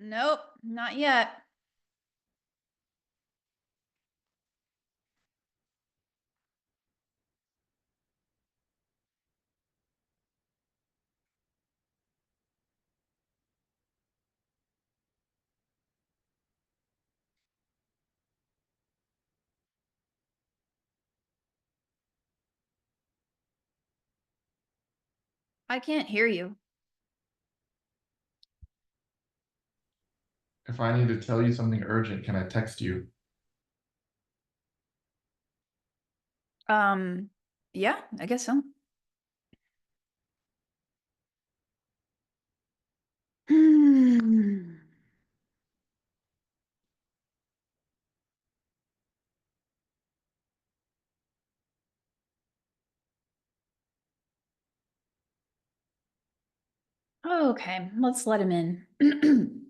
Nope, not yet. I can't hear you. If I need to tell you something urgent, can I text you? Um, yeah, I guess so. Hmm. Okay, let's let him in.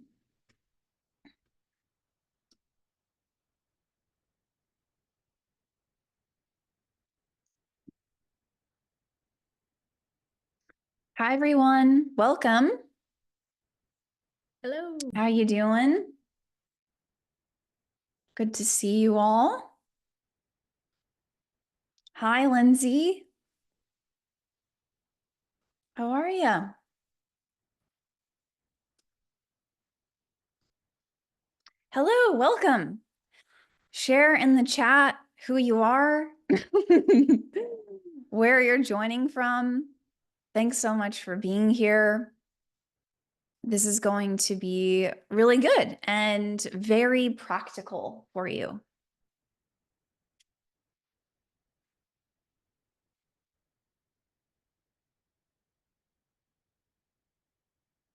Hi, everyone. Welcome. Hello. How you doing? Good to see you all. Hi, Lindsay. How are you? Hello, welcome. Share in the chat who you are, where you're joining from. Thanks so much for being here. This is going to be really good and very practical for you.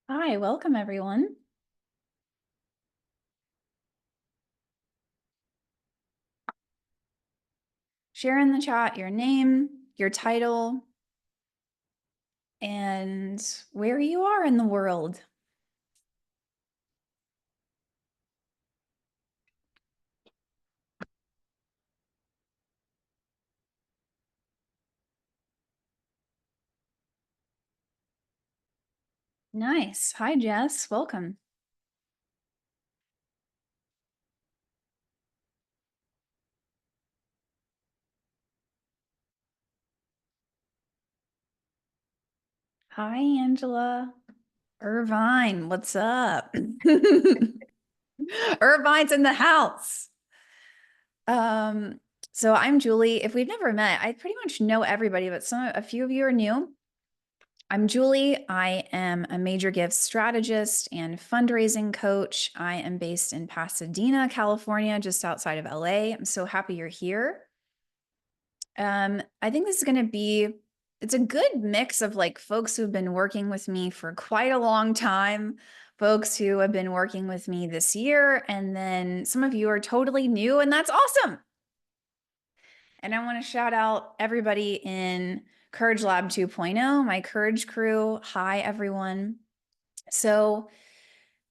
Hi, welcome everyone. Share in the chat your name, your title, and where you are in the world. Nice. Hi, Jess. Welcome. Hi, Angela. Irvine, what's up? Irvine's in the house. So I'm Julie. If we've never met, I pretty much know everybody, but a few of you are new. I'm Julie. I am a major gift strategist and fundraising coach. I am based in Pasadena, California, just outside of LA. I'm so happy you're here. I think this is going to be, it's a good mix of like folks who've been working with me for quite a long time, folks who have been working with me this year, and then some of you are totally new, and that's awesome. And I want to shout out everybody in Courage Lab 2.0, my Courage crew. Hi, everyone. So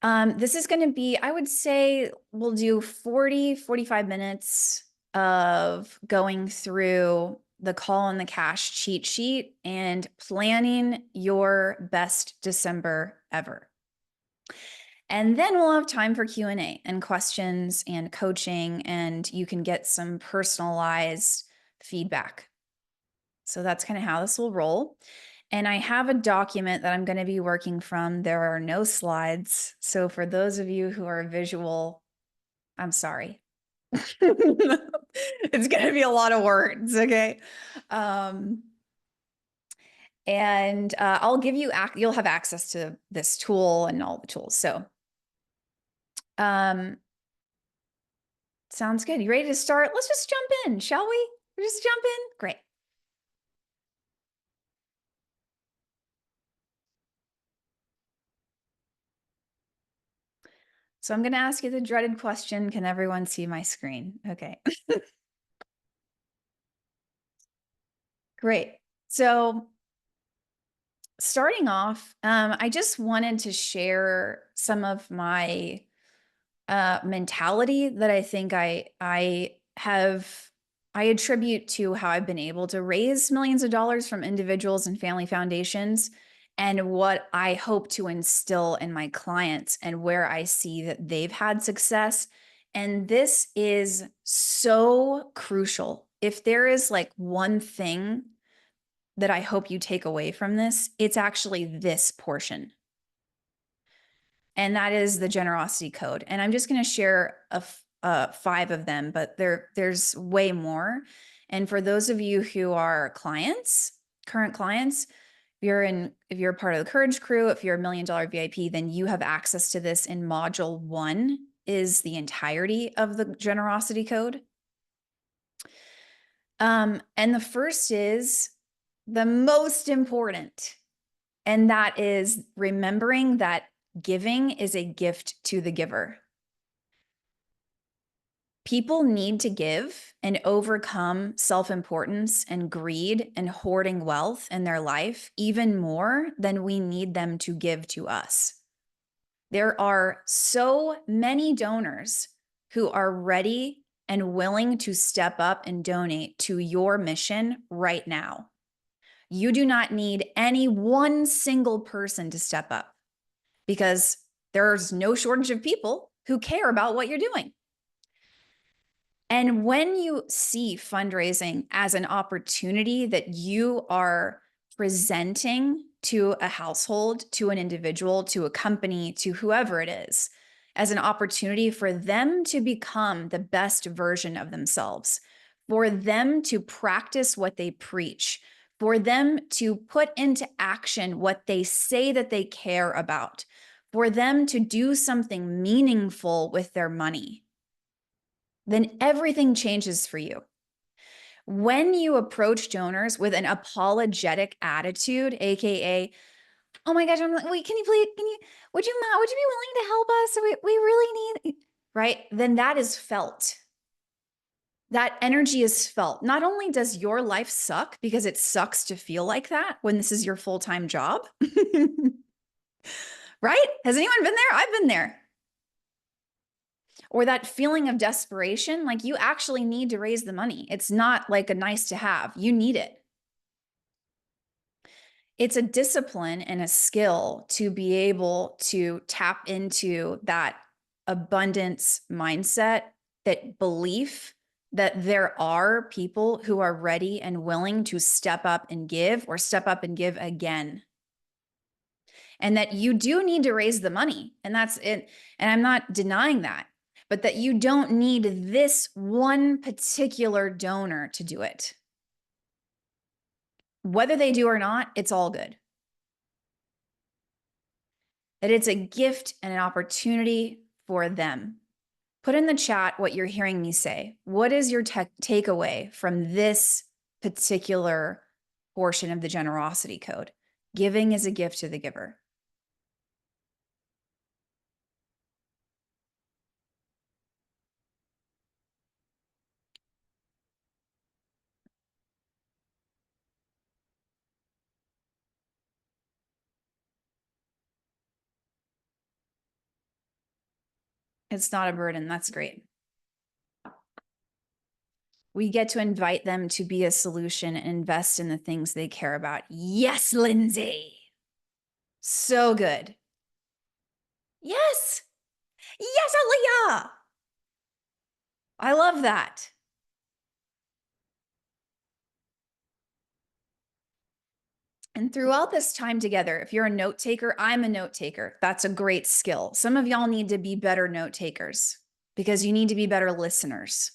this is going to be, I would say we'll do 45 minutes of going through the call and the cash cheat sheet and planning your best December ever. And then we'll have time for Q&A and questions and coaching, and you can get some personalized feedback. So that's kind of how this will roll. And I have a document that I'm going to be working from. There are no slides. So for those of you who are visual, I'm sorry. It's going to be a lot of words, okay? And I'll give you, you'll have access to this tool and all the tools. So sounds good. You ready to start? Let's just jump in, shall we? Just jump in? Great. So I'm going to ask you the dreaded question. Can everyone see my screen? Okay. Great. So starting off, I just wanted to share some of my mentality that I think I attribute to how I've been able to raise millions of dollars from individuals and family foundations and what I hope to instill in my clients and where I see that they've had success. And this is so crucial. If there is like one thing that I hope you take away from this, it's actually this portion. And that is the generosity code. And I'm just going to share 5 of them, but there's way more. And for those of you who are clients, current clients, if you're part of the Courage Crew, if you're a $1 Million VIP, then you have access to this in module 1 is the entirety of the generosity code. And the first is the most important, and that is remembering that giving is a gift to the giver. People need to give and overcome self-importance and greed and hoarding wealth in their life even more than we need them to give to us. There are so many donors who are ready and willing to step up and donate to your mission right now. You do not need any one single person to step up because there's no shortage of people who care about what you're doing. And when you see fundraising as an opportunity that you are presenting to a household, to an individual, to a company, to whoever it is, as an opportunity for them to become the best version of themselves, for them to practice what they preach, for them to put into action what they say that they care about, for them to do something meaningful with their money, then everything changes for you. When you approach donors with an apologetic attitude, AKA, oh my gosh, I'm like, wait, would you be willing to help us? We really need, right? Then that is felt. That energy is felt. Not only does your life suck because it sucks to feel like that when this is your full-time job, right? Has anyone been there? I've been there. Or that feeling of desperation, like you actually need to raise the money. It's not like a nice to have, you need it. It's a discipline and a skill to be able to tap into that abundance mindset, that belief that there are people who are ready and willing to step up and give, or step up and give again. And that you do need to raise the money. And that's it. And I'm not denying that, but that you don't need this one particular donor to do it. Whether they do or not, it's all good. That it's a gift and an opportunity for them. Put in the chat what you're hearing me say. What is your takeaway from this particular portion of the generosity code? Giving is a gift to the giver. It's not a burden. That's great. We get to invite them to be a solution and invest in the things they care about. Yes, Lindsay. So good. Yes. Yes, Aaliyah. I love that. And throughout this time together, if you're a note taker, I'm a note taker. That's a great skill. Some of y'all need to be better note takers because you need to be better listeners.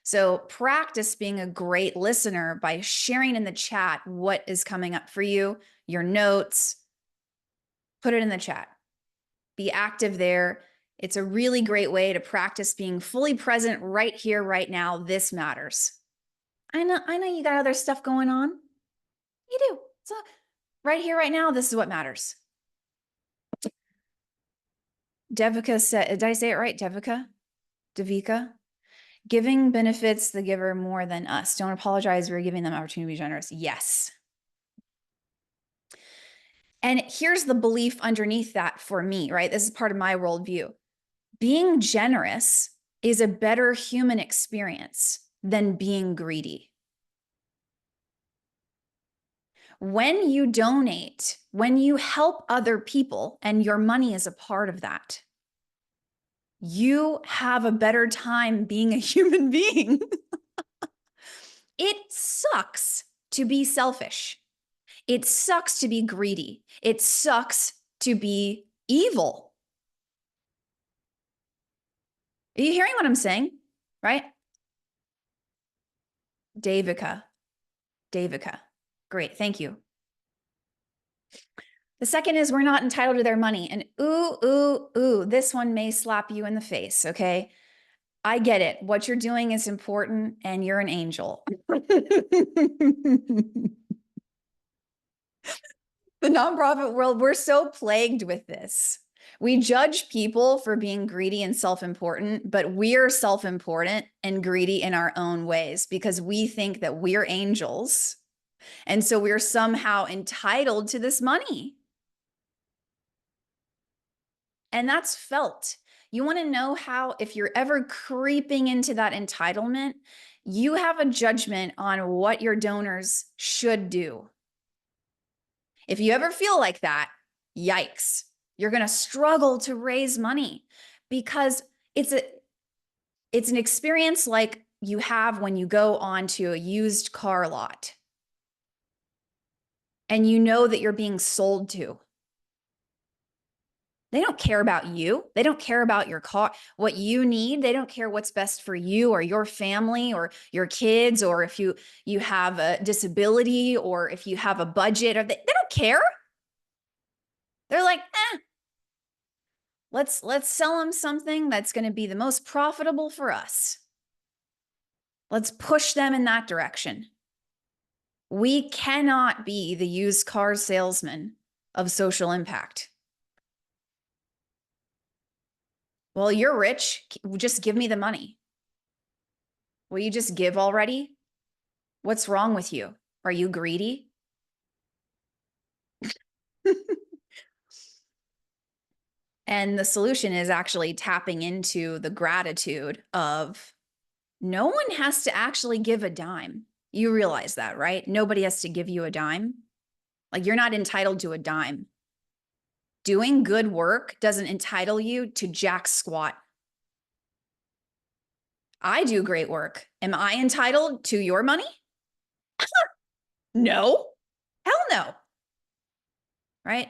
So practice being a great listener by sharing in the chat what is coming up for you, your notes. Put it in the chat. Be active there. It's a really great way to practice being fully present right here, right now. This matters. I know you got other stuff going on. You do. So right here, right now, this is what matters. Devika said, did I say it right? Devika? Giving benefits the giver more than us. Don't apologize. We're giving them opportunity to be generous. Yes. And here's the belief underneath that for me, right? This is part of my worldview. Being generous is a better human experience than being greedy. When you donate, when you help other people, and your money is a part of that, you have a better time being a human being. It sucks to be selfish. It sucks to be greedy. It sucks to be evil. Are you hearing what I'm saying? Right? Davica. Davica. Great. Thank you. The second is we're not entitled to their money. And this one may slap you in the face. Okay. I get it. What you're doing is important and you're an angel. The nonprofit world, we're so plagued with this. We judge people for being greedy and self-important, but we're self-important and greedy in our own ways because we think that we're angels. And so we're somehow entitled to this money. And that's felt. You want to know how, if you're ever creeping into that entitlement, you have a judgment on what your donors should do. If you ever feel like that, yikes, you're going to struggle to raise money because it's an experience like you have when you go onto a used car lot and you know that you're being sold to. They don't care about you. They don't care about your car, what you need. They don't care what's best for you or your family or your kids, or if you have a disability or if you have a budget, or they don't care. They're like, let's sell them something that's going to be the most profitable for us. Let's push them in that direction. We cannot be the used car salesman of social impact. Well, you're rich. Just give me the money. Will you just give already? What's wrong with you? Are you greedy? And the solution is actually tapping into the gratitude of no one has to actually give a dime. You realize that, right? Nobody has to give you a dime. Like, you're not entitled to a dime. Doing good work doesn't entitle you to jack squat. I do great work. Am I entitled to your money? No. Hell no. Right?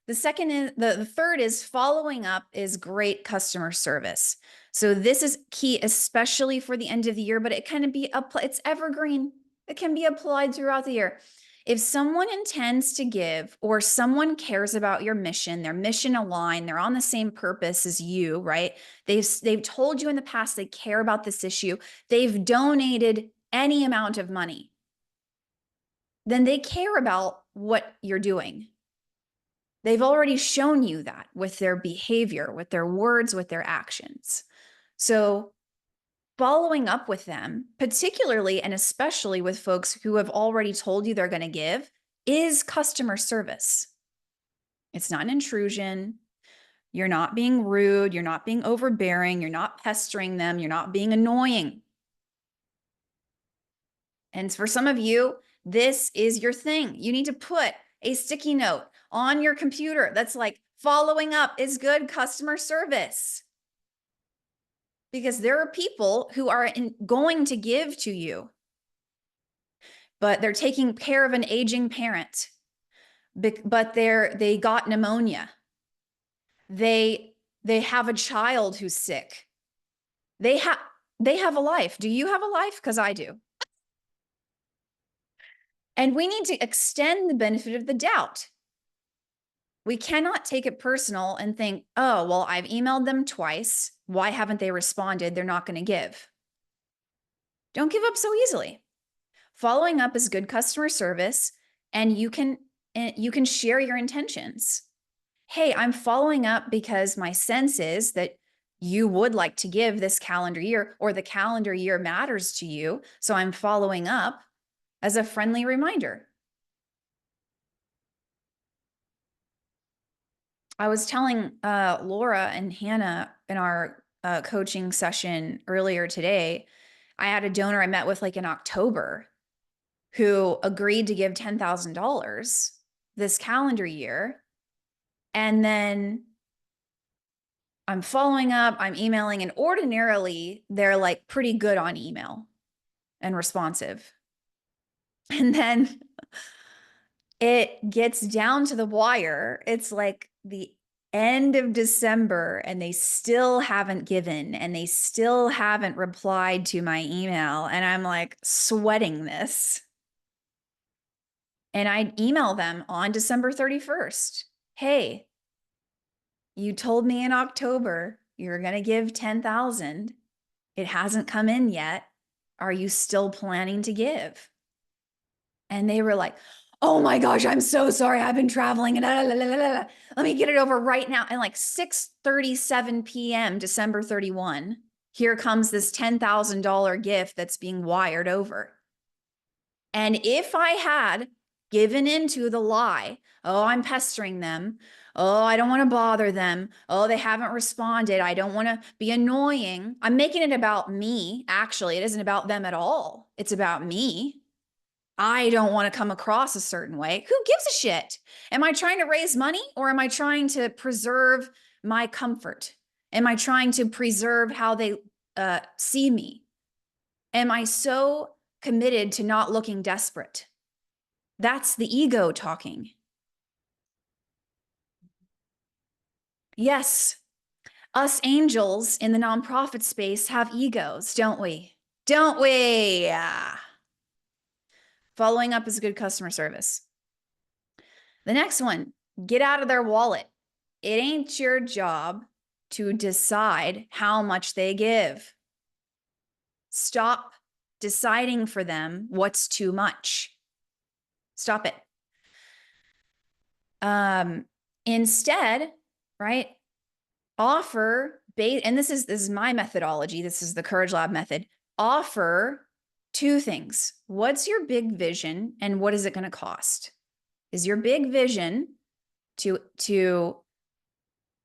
The second is the third is following up is great customer service. So this is key, especially for the end of the year, but it can be it's evergreen. It can be applied throughout the year. If someone intends to give or someone cares about your mission, their mission aligned, they're on the same purpose as you, right? They've told you in the past they care about this issue. They've donated any amount of money. Then they care about what you're doing. They've already shown you that with their behavior, with their words, with their actions. So following up with them, particularly and especially with folks who have already told you they're going to give, is customer service. It's not an intrusion. You're not being rude. You're not being overbearing. You're not pestering them. You're not being annoying. And for some of you, this is your thing. You need to put a sticky note on your computer that's like, following up is good customer service. Because there are people who are going to give to you, but they're taking care of an aging parent, but they got pneumonia. They have a child who's sick. They have a life. Do you have a life? Because I do. And we need to extend the benefit of the doubt. We cannot take it personal and think, oh, well, I've emailed them twice. Why haven't they responded? They're not going to give. Don't give up so easily. Following up is good customer service, and you can share your intentions. Hey, I'm following up because my sense is that you would like to give this calendar year, or the calendar year matters to you. So I'm following up as a friendly reminder. I was telling Laura and Hannah in our coaching session earlier today, I had a donor I met with like in October. who agreed to give $10,000 this calendar year. And then I'm following up, I'm emailing, and ordinarily they're like pretty good on email and responsive. And then it gets down to the wire. It's like the end of December and they still haven't given and they still haven't replied to my email. And I'm like sweating this. And I email them on December 31st. Hey, you told me in October you're going to give 10,000. It hasn't come in yet. Are you still planning to give? And they were like, oh my gosh, I'm so sorry. I've been traveling and let me get it over right now. And like 6:37 p.m. December 31, here comes this $10,000 gift that's being wired over. And if I had given into the lie, oh, I'm pestering them. Oh, I don't want to bother them. Oh, they haven't responded. I don't want to be annoying. I'm making it about me. Actually, it isn't about them at all. It's about me. I don't want to come across a certain way. Who gives a shit? Am I trying to raise money or am I trying to preserve my comfort? Am I trying to preserve how they see me? Am I so committed to not looking desperate? That's the ego talking. Yes, us angels in the nonprofit space have egos, don't we? Don't we? Yeah. Following up is good customer service. The next one, get out of their wallet. It ain't your job to decide how much they give. Stop deciding for them what's too much. Stop it. Instead, right? Offer, and this is my methodology. This is the Courage Lab method. Offer two things. What's your big vision and what is it going to cost? Is your big vision to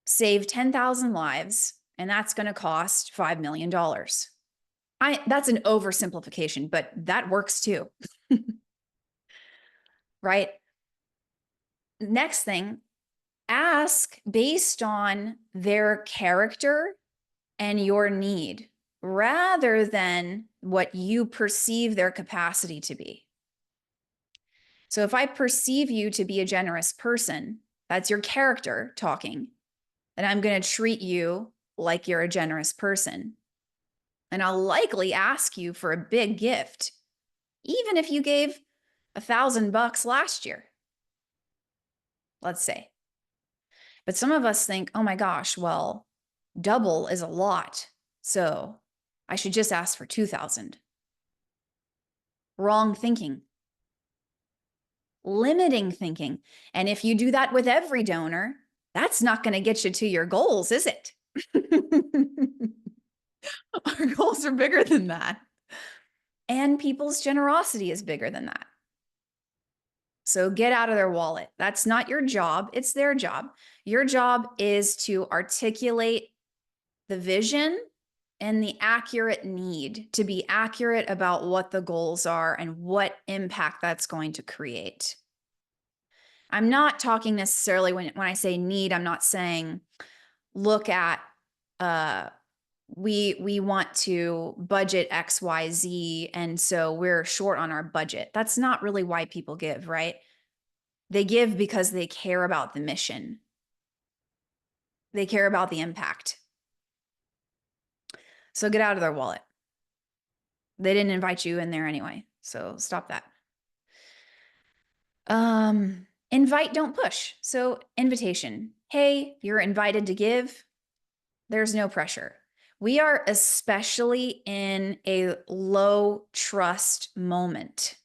save 10,000 lives, and that's going to cost $5 million. That's an oversimplification, but that works too. Right? Next thing, ask based on their character and your need rather than what you perceive their capacity to be. So if I perceive you to be a generous person, that's your character talking, then I'm going to treat you like you're a generous person. And I'll likely ask you for a big gift, even if you gave $1,000 last year, let's say. But some of us think, oh my gosh, well, double is a lot, so I should just ask for 2,000. Wrong thinking. Limiting thinking. And if you do that with every donor, that's not going to get you to your goals, is it? Our goals are bigger than that. And people's generosity is bigger than that. So get out of their wallet. That's not your job. It's their job. Your job is to articulate the vision and the accurate need, to be accurate about what the goals are and what impact that's going to create. I'm not talking necessarily when I say need, I'm not saying look at we want to budget XYZ and so we're short on our budget. That's not really why people give, right? They give because they care about the mission. They care about the impact. So get out of their wallet. They didn't invite you in there anyway, so stop that. Invite, don't push. So invitation. Hey, you're invited to give. There's no pressure. We are especially in a low trust moment.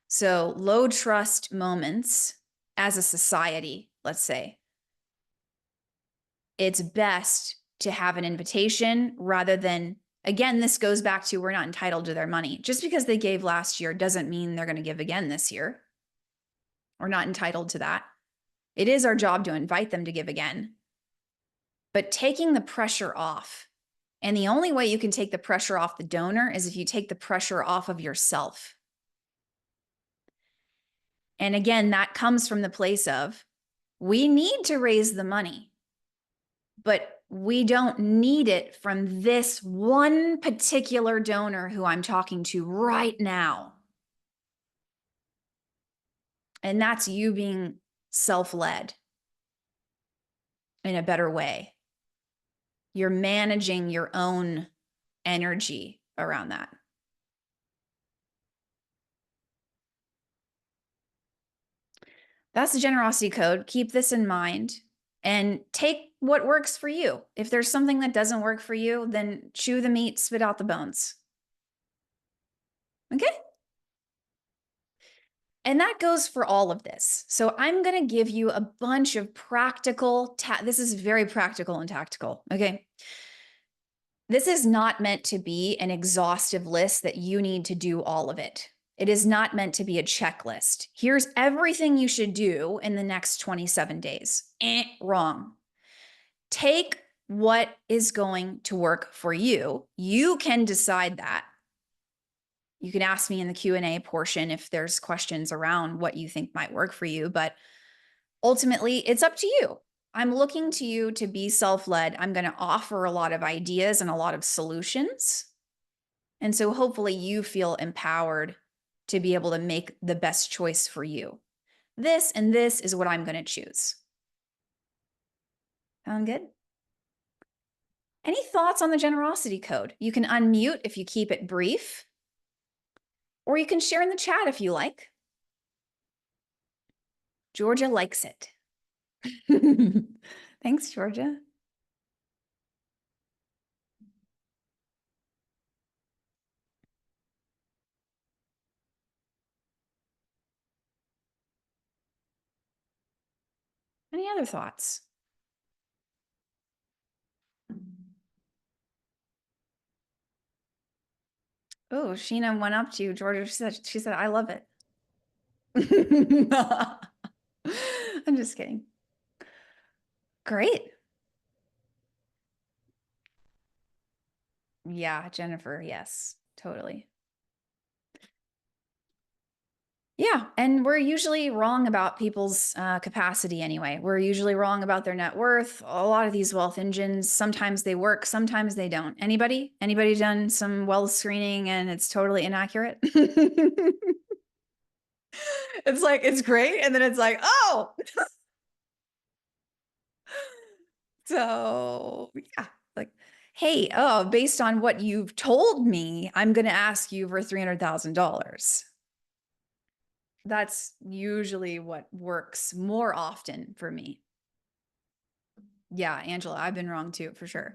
So low trust moments as a society, let's say, it's best to have an invitation rather than, again, this goes back to we're not entitled to their money. Just because they gave last year doesn't mean they're going to give again this year. We're not entitled to that. It is our job to invite them to give again. But taking the pressure off, and the only way you can take the pressure off the donor is if you take the pressure off of yourself. And again, that comes from the place of we need to raise the money, but we don't need it from this one particular donor who I'm talking to right now. And that's you being self-led in a better way. You're managing your own energy around that. That's the generosity code. Keep this in mind and take what works for you. If there's something that doesn't work for you, then chew the meat, spit out the bones. Okay? And that goes for all of this. So I'm going to give you a bunch of practical, this is very practical and tactical. Okay. This is not meant to be an exhaustive list that you need to do all of it. It is not meant to be a checklist. Here's everything you should do in the next 27 days. Wrong. Take what is going to work for you. You can decide that. You can ask me in the Q&A portion if there's questions around what you think might work for you, but ultimately it's up to you. I'm looking to you to be self-led. I'm going to offer a lot of ideas and a lot of solutions. And so hopefully you feel empowered to be able to make the best choice for you. This and this is what I'm going to choose. Sound good? Any thoughts on the generosity code? You can unmute if you keep it brief, or you can share in the chat if you like. Georgia likes it. Thanks, Georgia. Any other thoughts? Oh, Sheena went up to you, Georgia. She said, I love it. I'm just kidding. Great. Yeah, Jennifer. Yes, totally. Yeah, and we're usually wrong about people's capacity anyway. We're usually wrong about their net worth. A lot of these wealth engines, sometimes they work, sometimes they don't. Anybody? Anybody done some wealth screening and it's totally inaccurate? It's like, it's great. And then it's like, oh. So yeah, like, hey, oh, based on what you've told me, I'm going to ask you for $300,000. That's usually what works more often for me. Yeah, Angela, I've been wrong too, for sure.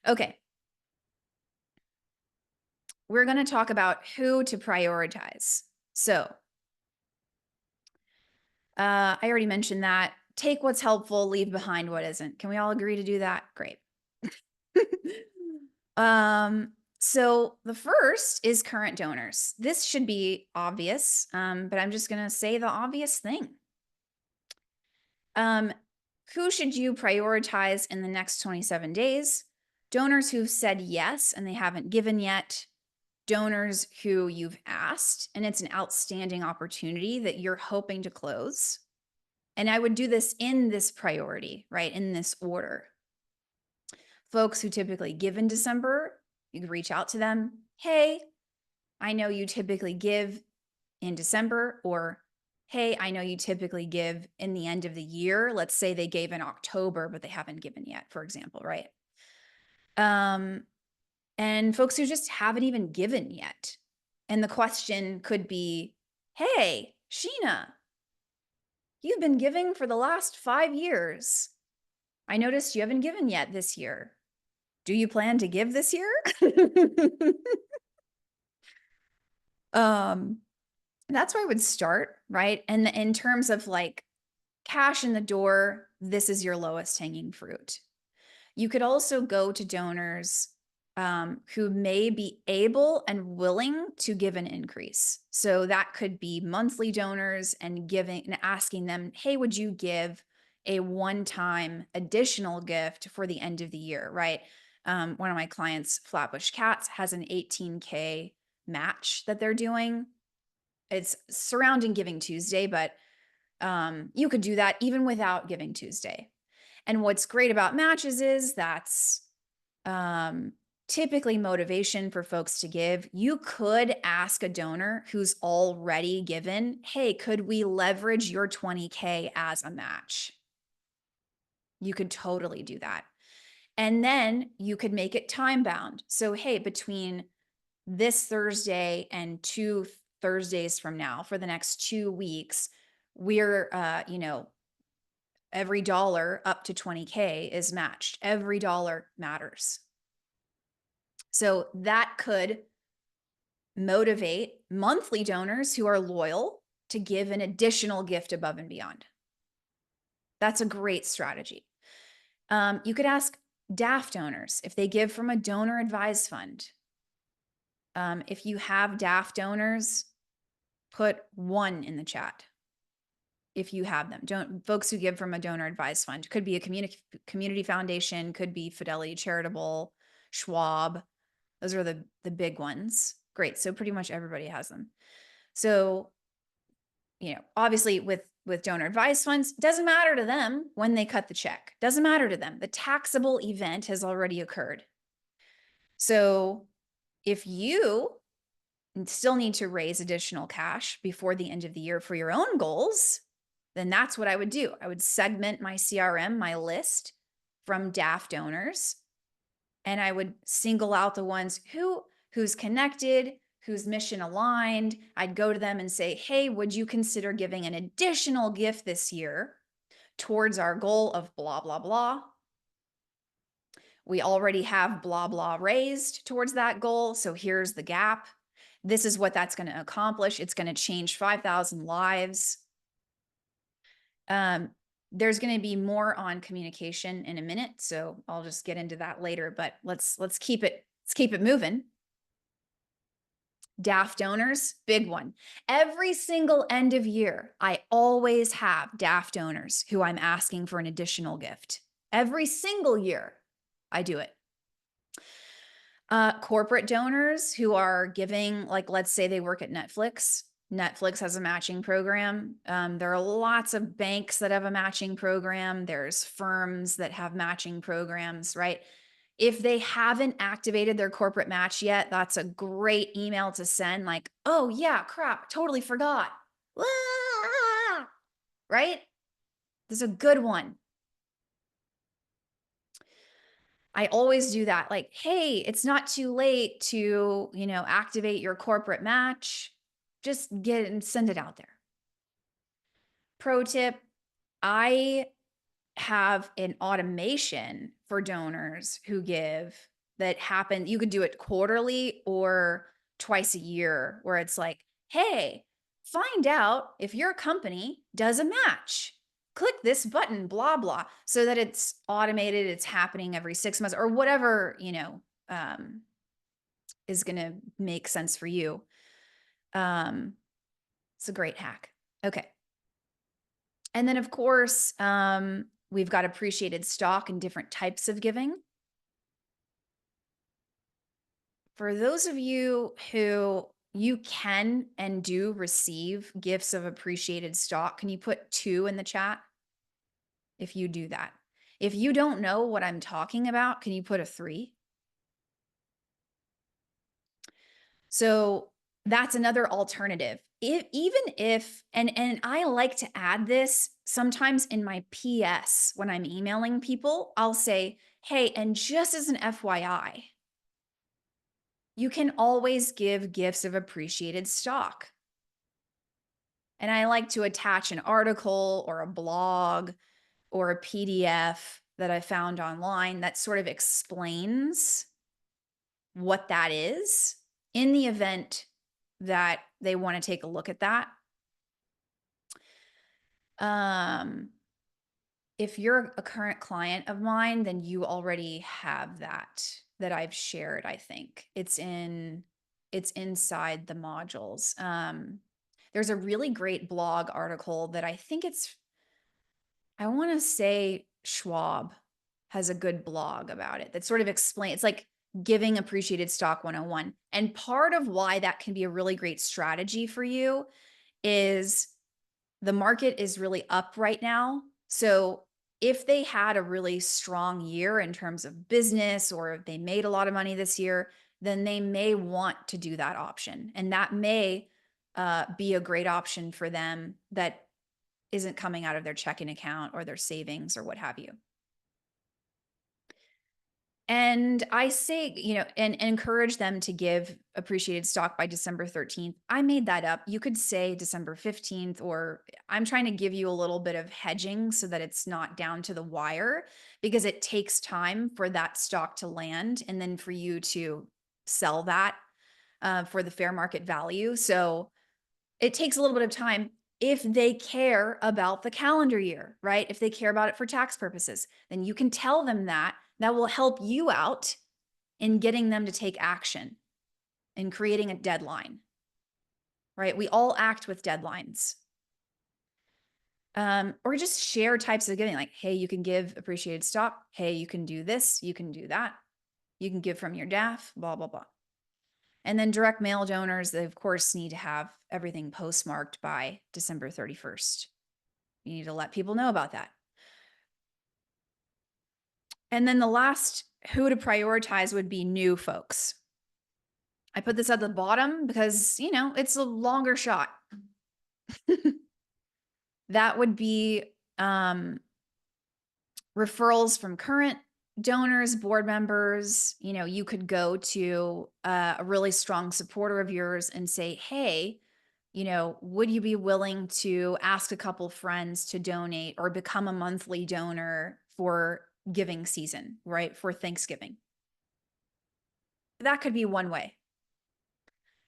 Okay. We're going to talk about who to prioritize. So I already mentioned that. Take what's helpful, leave behind what isn't. Can we all agree to do that? Great. So the first is current donors. This should be obvious, but I'm just going to say the obvious thing. Who should you prioritize in the next 27 days? Donors who've said yes and they haven't given yet. Donors who you've asked and it's an outstanding opportunity that you're hoping to close. And I would do this in this priority, right? In this order. Folks who typically give in December, you can reach out to them. Hey, I know you typically give in December, or hey, I know you typically give in the end of the year. Let's say they gave in October, but they haven't given yet, for example, right? And folks who just haven't even given yet. And the question could be, hey, Sheena, you've been giving for the last 5 years. I noticed you haven't given yet this year. Do you plan to give this year? That's where I would start, right? And in terms of like cash in the door, this is your lowest hanging fruit. You could also go to donors who may be able and willing to give an increase. So that could be monthly donors and giving and asking them, hey, would you give a one-time additional gift for the end of the year, right? One of my clients, Flatbush Cats, has an $18K match that they're doing. It's surrounding Giving Tuesday, but you could do that even without Giving Tuesday. And what's great about matches is that's um, typically motivation for folks to give. You could ask a donor who's already given, hey, could we leverage your 20K as a match? You could totally do that. And then you could make it time bound. So, hey, between this Thursday and 2 Thursdays from now for the next 2 weeks, we're, every dollar up to 20K is matched. Every dollar matters. So that could motivate monthly donors who are loyal to give an additional gift above and beyond. That's a great strategy. You could ask DAF donors if they give from a donor advised fund. If you have DAF donors, put 1 in the chat. If you have them, folks who give from a donor advised fund. Could be a community foundation, could be Fidelity Charitable, Schwab. Those are the big ones. Great. So pretty much everybody has them. So, obviously with donor advised funds, doesn't matter to them when they cut the check. Doesn't matter to them. The taxable event has already occurred. So if you still need to raise additional cash before the end of the year for your own goals, then that's what I would do. I would segment my CRM, my list from DAF donors, and I would single out the ones who's connected, who's mission aligned. I'd go to them and say, hey, would you consider giving an additional gift this year towards our goal of blah, blah, blah? We already have blah, blah raised towards that goal. So here's the gap. This is what that's going to accomplish. It's going to change 5,000 lives. There's going to be more on communication in a minute, so I'll just get into that later, but let's keep it moving. DAF donors, big one. Every single end of year, I always have DAF donors who I'm asking for an additional gift. Every single year, I do it. Corporate donors who are giving, like, let's say they work at Netflix. Netflix has a matching program. There are lots of banks that have a matching program. There's firms that have matching programs, right? If they haven't activated their corporate match yet, that's a great email to send, like, oh yeah, crap, totally forgot. Right? This is a good one. I always do that. Like, hey, it's not too late to, activate your corporate match. Just get it and send it out there. Pro tip, I have an automation for donors who give that happen. You could do it quarterly or twice a year, where it's like, hey, find out if your company does a match. Click this button, blah, blah, so that it's automated. It's happening every 6 months or whatever, is going to make sense for you. It's a great hack. Okay. And then of course, we've got appreciated stock and different types of giving. For those of you who you can and do receive gifts of appreciated stock, can you put 2 in the chat if you do that? If you don't know what I'm talking about, can you put a 3? So that's another alternative. Even if, and I like to add this sometimes in my PS when I'm emailing people, I'll say, hey, and just as an FYI, you can always give gifts of appreciated stock. And I like to attach an article or a blog or a PDF that I found online that sort of explains what that is in the event that they want to take a look at that. If you're a current client of mine, then you already have that I've shared. I think it's inside the modules. There's a really great blog article that I want to say Schwab has a good blog about it that sort of explains, it's like giving appreciated stock 101. And part of why that can be a really great strategy for you is the market is really up right now. So if they had a really strong year in terms of business, or if they made a lot of money this year, then they may want to do that option. And that may be a great option for them that isn't coming out of their checking account or their savings or what have you. And I say, and encourage them to give appreciated stock by December 13th. I made that up. You could say December 15th, or I'm trying to give you a little bit of hedging so that it's not down to the wire, because it takes time for that stock to land and then for you to sell that for the fair market value. So it takes a little bit of time if they care about the calendar year, right? If they care about it for tax purposes, then you can tell them that. That will help you out in getting them to take action and creating a deadline, right? We all act with deadlines. Or just share types of giving, like, hey, you can give appreciated stock. Hey, you can do this. You can do that. You can give from your DAF, blah, blah, blah. And then direct mail donors, they of course need to have everything postmarked by December 31st. You need to let people know about that. And then the last who to prioritize would be new folks. I put this at the bottom because, it's a longer shot. That would be referrals from current donors, board members. You could go to a really strong supporter of yours and say, hey, would you be willing to ask a couple friends to donate or become a monthly donor for giving season, right? For Thanksgiving. That could be one way.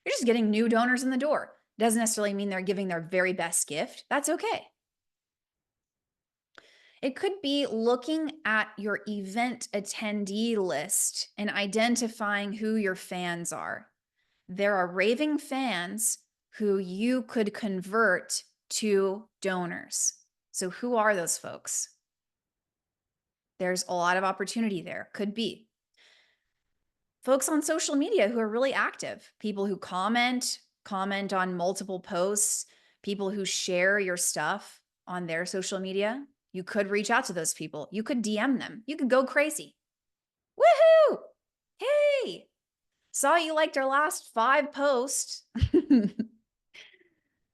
You're just getting new donors in the door. Doesn't necessarily mean they're giving their very best gift. That's okay. It could be looking at your event attendee list and identifying who your fans are. There are raving fans who you could convert to donors. So who are those folks? There's a lot of opportunity there. Could be folks on social media who are really active, people who comment on multiple posts, people who share your stuff on their social media. You could reach out to those people. You could DM them. You could go crazy. Woohoo! Hey, saw you liked our last 5 posts.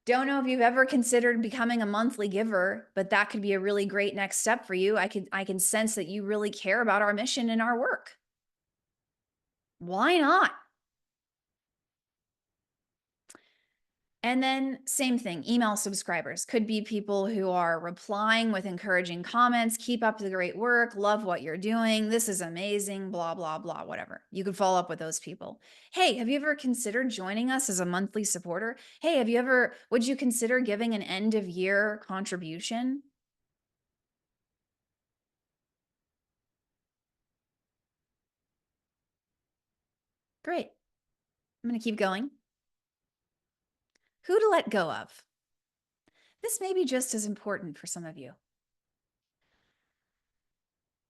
Don't know if you've ever considered becoming a monthly giver, but that could be a really great next step for you. I can sense that you really care about our mission and our work. Why not? And then same thing, email subscribers could be people who are replying with encouraging comments. Keep up the great work. Love what you're doing. This is amazing, blah, blah, blah, whatever. You could follow up with those people. Hey, have you ever considered joining us as a monthly supporter? Hey, would you consider giving an end of year contribution? Great. I'm going to keep going. Who to let go of? This may be just as important for some of you.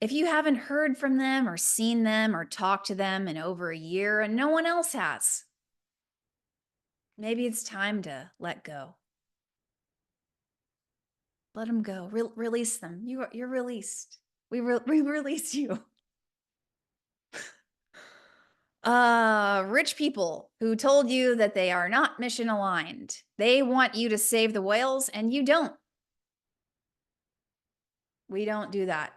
If you haven't heard from them or seen them or talked to them in over a year and no one else has, maybe it's time to let go. Let them go. Release them. You're released. We release you. Rich people who told you that they are not mission aligned. They want you to save the whales and you don't. We don't do that.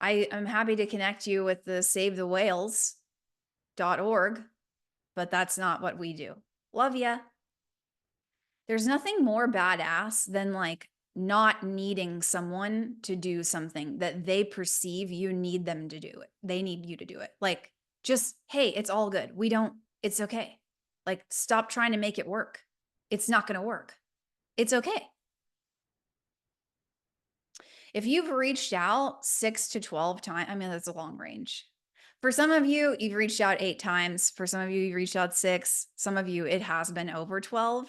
I am happy to connect you with the savethewhales.org, but that's not what we do. Love ya. There's nothing more badass than like not needing someone to do something that they perceive you need them to do it. They need you to do it. Like, just, hey, it's all good. It's okay. Like, stop trying to make it work. It's not going to work. It's okay. If you've reached out 6 to 12 times, I mean, that's a long range. For some of you, you've reached out 8 times. For some of you, you reached out 6. Some of you, it has been over 12.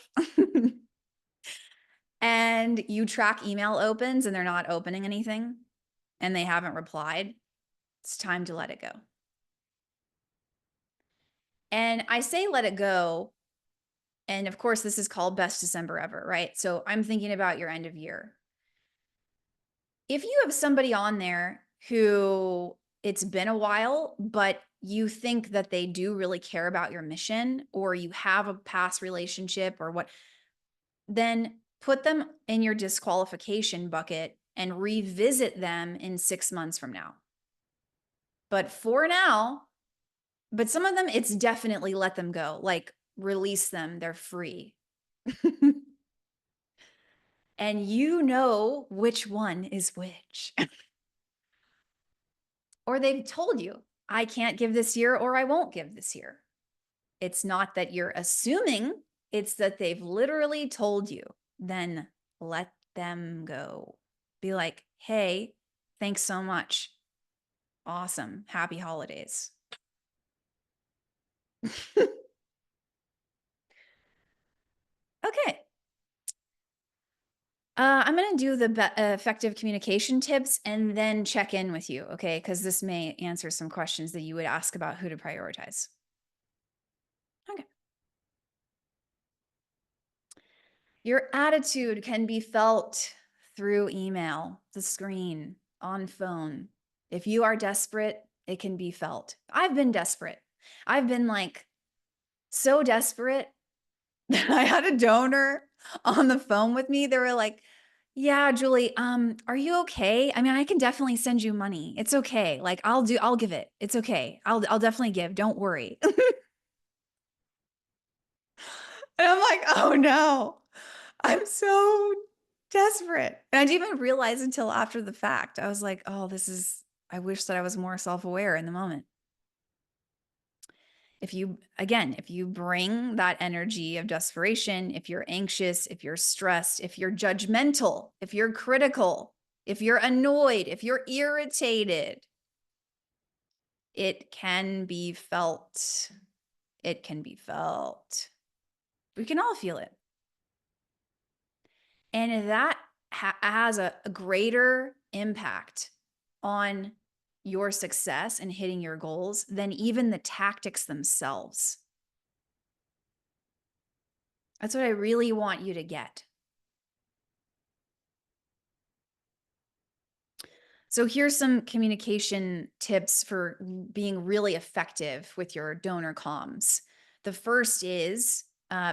And you track email opens and they're not opening anything and they haven't replied, it's time to let it go. And I say let it go. And of course, this is called best December ever, right? So I'm thinking about your end of year. If you have somebody on there who it's been a while, but you think that they do really care about your mission, or you have a past relationship or what, then put them in your disqualification bucket and revisit them in 6 months from now. But for now, but some of them, it's definitely let them go, like release them, they're free. And you know which one is which. Or they've told you, I can't give this year or I won't give this year. It's not that you're assuming, it's that they've literally told you. Then let them go. Be like, hey, thanks so much. Awesome. Happy holidays. Okay. I'm going to do the effective communication tips and then check in with you, okay? Because this may answer some questions that you would ask about who to prioritize. Okay. Your attitude can be felt through email, the screen, on phone. If you are desperate, it can be felt. I've been desperate. I've been like so desperate that I had a donor on the phone with me. They were like, "Yeah, Julie, are you okay? I mean, I can definitely send you money. It's okay. Like I'll give it. It's okay. I'll definitely give. Don't worry." And I'm like, "Oh no. I'm so desperate." And I didn't even realize until after the fact. I was like, "Oh, I wish that I was more self-aware in the moment." If you bring that energy of desperation, if you're anxious, if you're stressed, if you're judgmental, if you're critical, if you're annoyed, if you're irritated, it can be felt. It can be felt. We can all feel it. And that has a greater impact on your success and hitting your goals than even the tactics themselves. That's what I really want you to get. So here's some communication tips for being really effective with your donor comms. The first is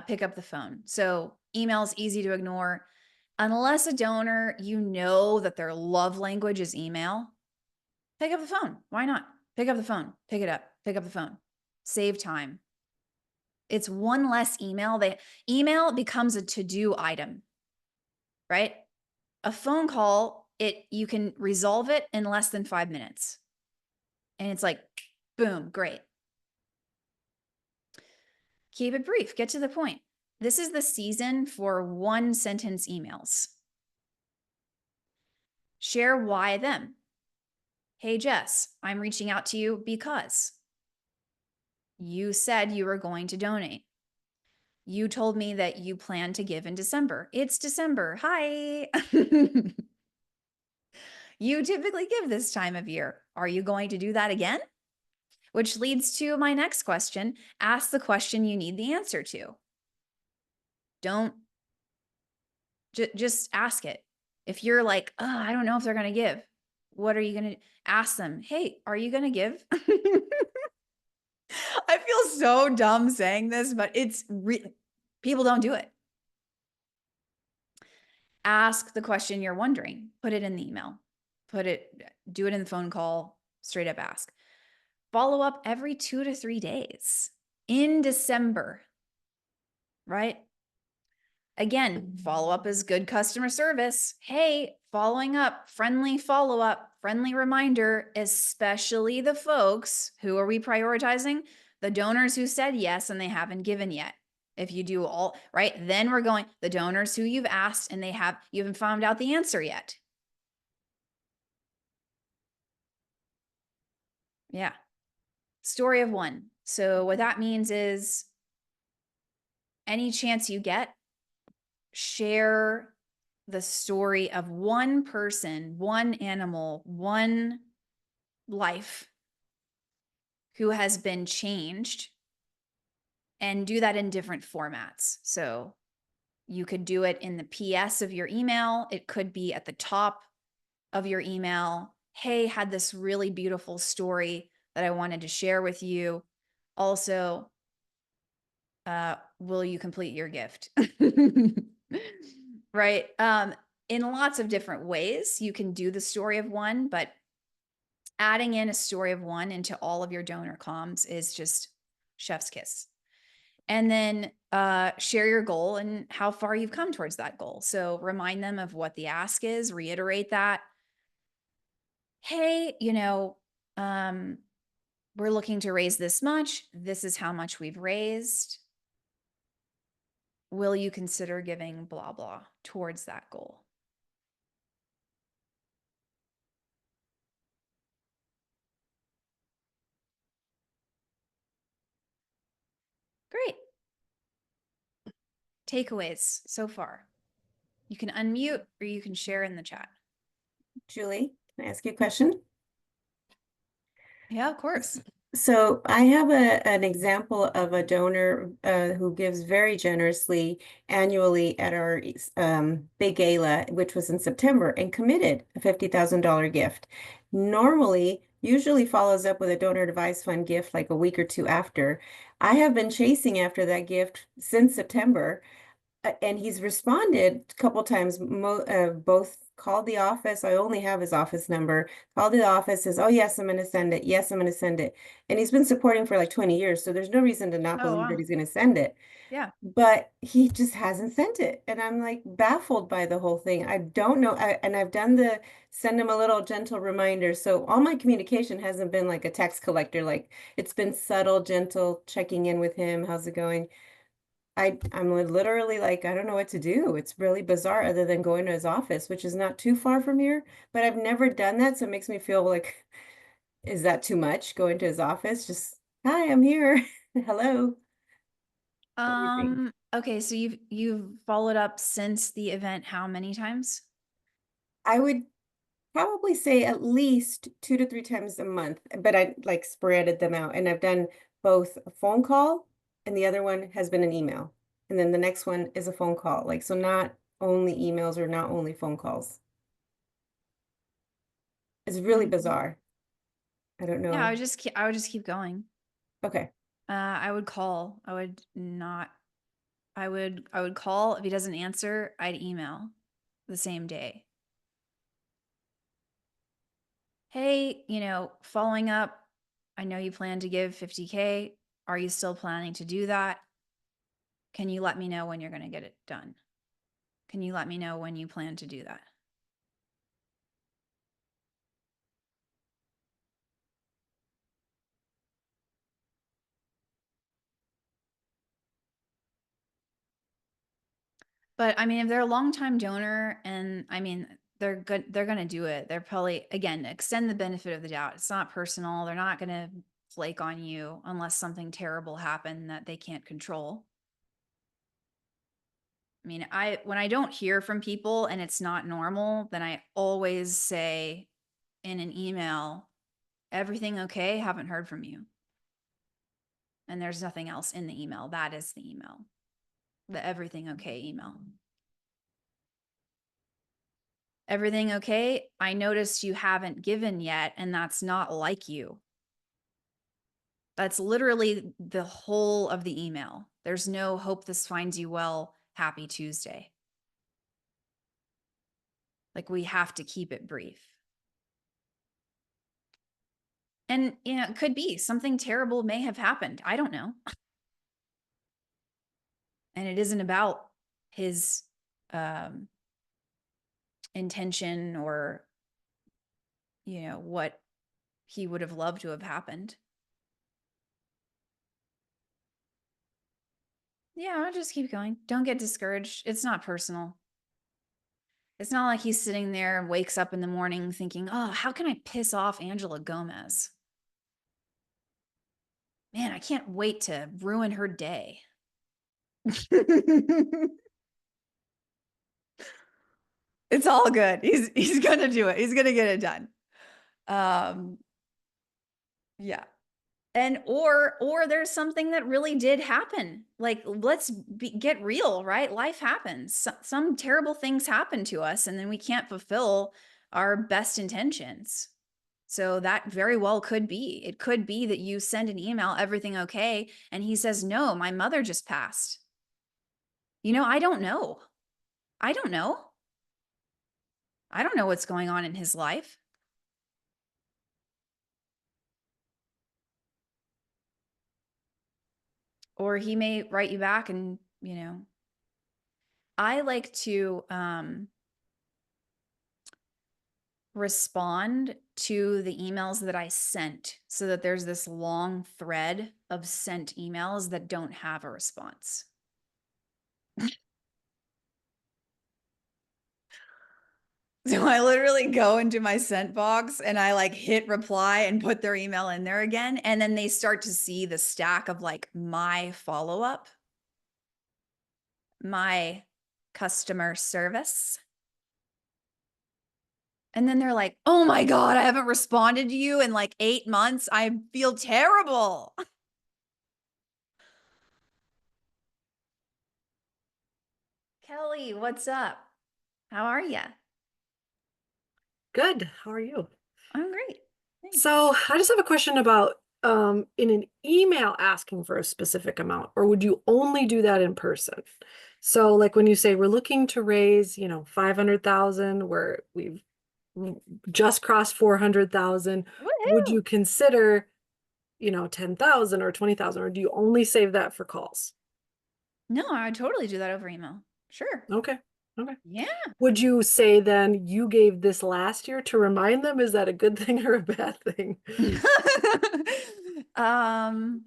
pick up the phone. So email's easy to ignore. Unless a donor, you know that their love language is email, pick up the phone. Why not? Pick up the phone. Pick it up. Pick up the phone. Save time. It's one less email. Email becomes a to-do item, right? A phone call, you can resolve it in less than 5 minutes. And it's like, boom, great. Keep it brief. Get to the point. This is the season for one sentence emails. Share why them. Hey, Jess, I'm reaching out to you because you said you were going to donate. You told me that you plan to give in December. It's December. Hi. You typically give this time of year. Are you going to do that again? Which leads to my next question. Ask the question you need the answer to. Don't just ask it. If you're like, oh, I don't know if they're going to give, what are you going to ask them? Hey, are you going to give? I feel so dumb saying this, but people don't do it. Ask the question you're wondering. Put it in the email. Do it in the phone call. Straight up ask. Follow up every 2 to 3 days in December, right? Again, follow up is good customer service. Hey, following up, friendly follow up, friendly reminder, especially the folks who are we prioritizing? The donors who said yes and they haven't given yet. If you do all right, then we're going the donors who you've asked and you haven't found out the answer yet. Yeah. Story of one. So what that means is any chance you get, share the story of one person, one animal, one life who has been changed and do that in different formats. So you could do it in the PS of your email. It could be at the top of your email. Hey, had this really beautiful story that I wanted to share with you. Also, will you complete your gift? Right. In lots of different ways, you can do the story of one, but adding in a story of one into all of your donor comms is just chef's kiss. And then share your goal and how far you've come towards that goal. So remind them of what the ask is, reiterate that. Hey, we're looking to raise this much. This is how much we've raised. Will you consider giving blah, blah towards that goal? Great. Takeaways so far. You can unmute or you can share in the chat. Julie, can I ask you a question? Yeah, of course. So I have an example of a donor who gives very generously annually at our big gala, which was in September, and committed a $50,000 gift. Normally, usually follows up with a donor advised fund gift like a week or two after. I have been chasing after that gift since September. And he's responded a couple times, both called the office. I only have his office number. Called the office, says, "Oh, yes, I'm going to send it. Yes, I'm going to send it." And he's been supporting for like 20 years. So there's no reason to not Oh, believe that wow. he's going to send it. Yeah. But he just hasn't sent it. And I'm like baffled by the whole thing. I don't know. And I've done the send him a little gentle reminder. So all my communication hasn't been like a text collector. Like it's been subtle, gentle, checking in with him. How's it going? I'm literally like, I don't know what to do. It's really bizarre other than going to his office, which is not too far from here, but I've never done that. So it makes me feel like, is that too much going to his office? Just, hi, I'm here. Hello. What do you think? Okay, so you've followed up since the event how many times? I would probably say at least 2 to 3 times a month, but I like spreaded them out and I've done both a phone call and the other one has been an email. And then the next one is a phone call. Like, so not only emails or not only phone calls. It's really Mhm. bizarre. I don't Yeah, know. I would just keep going. Okay. I would call. I would not. I would call. If he doesn't answer, I'd email the same day. Hey, following up. I know you plan to give 50K. Are you still planning to do that? Can you let me know when you're going to get it done? Can you let me know when you plan to do that? But I mean, if they're a long-time donor and I mean, they're good, they're going to do it. They're probably, again, extend the benefit of the doubt. It's not personal. They're not going to flake on you unless something terrible happened that they can't control. I mean, when I don't hear from people and it's not normal, then I always say in an email, everything okay? Haven't heard from you. And there's nothing else in the email. That is the email, the everything okay email. Everything okay? I noticed you haven't given yet, and that's not like you. That's literally the whole of the email. There's no hope this finds you well. Happy Tuesday. Like we have to keep it brief. And, it could be something terrible may have happened. I don't know. And it isn't about his intention or, what he would have loved to have happened. Yeah, I'll just keep going. Don't get discouraged. It's not personal. It's not like he's sitting there and wakes up in the morning thinking, oh, how can I piss off Angela Gomez? Man, I can't wait to ruin her day. It's all good. He's gonna do it. He's gonna get it done. Yeah. And or there's something that really did happen. Like, let's get real, right? Life happens. Some terrible things happen to us, and then we can't fulfill our best intentions. So that very well could be. It could be that you send an email, everything okay, and he says, "No, my mother just passed." You know, I don't know. I don't know. I don't know what's going on in his life. Or he may write you back and, I like to respond to the emails that I sent so that there's this long thread of sent emails that don't have a response. So I literally go into my sent box and I like hit reply and put their email in there again. And then they start to see the stack of like my follow-up, my customer service. And then they're like, "Oh my God, I haven't responded to you in like 8 months. I feel terrible." Kelly, what's up? How are you? Good. How are you? I'm great. Thanks. So I just have a question about in an email asking for a specific amount, or would you only do that in person? So like when you say we're looking to raise, 500,000, where we've just crossed 400,000, would Woohoo! you consider, 10,000 or 20,000, or do you only save that for calls? No, I would totally do that over email. Sure. Okay. Okay. Yeah. Would you say then you gave this last year to remind them? Is that a good thing or a bad thing? um,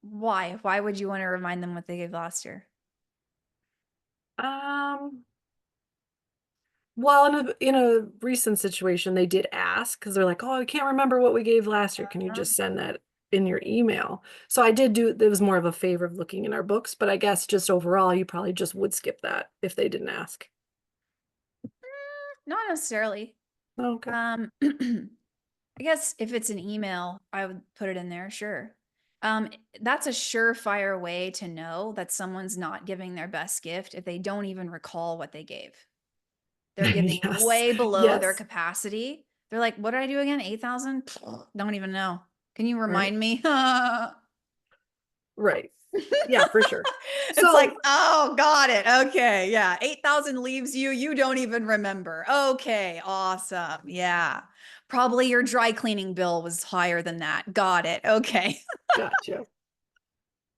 why? Why would you want to remind them what they gave last year? Um, well, in a recent situation, they did ask because they're like, "Oh, I can't remember what we gave last year. Can you just send that in your email?" So I did do. It was more of a favor of looking in our books, but I guess just overall, you probably just would skip that if they didn't ask. Not necessarily. Oh, okay. I guess if it's an email, I would put it in there, sure. That's a surefire way to know that someone's not giving their best gift if they don't even recall what they gave. They're giving Yes. way below their Yes. capacity. They're like, "What did I do again? 8,000? Don't even know. Can you Right. remind me?" Right. Yeah, for sure. It's So like, "Oh, got it. Okay. Yeah. 8,000 leaves you. You don't even remember. Okay. Awesome. Yeah. Probably your dry cleaning bill was higher than that. Got it. Okay." gotcha.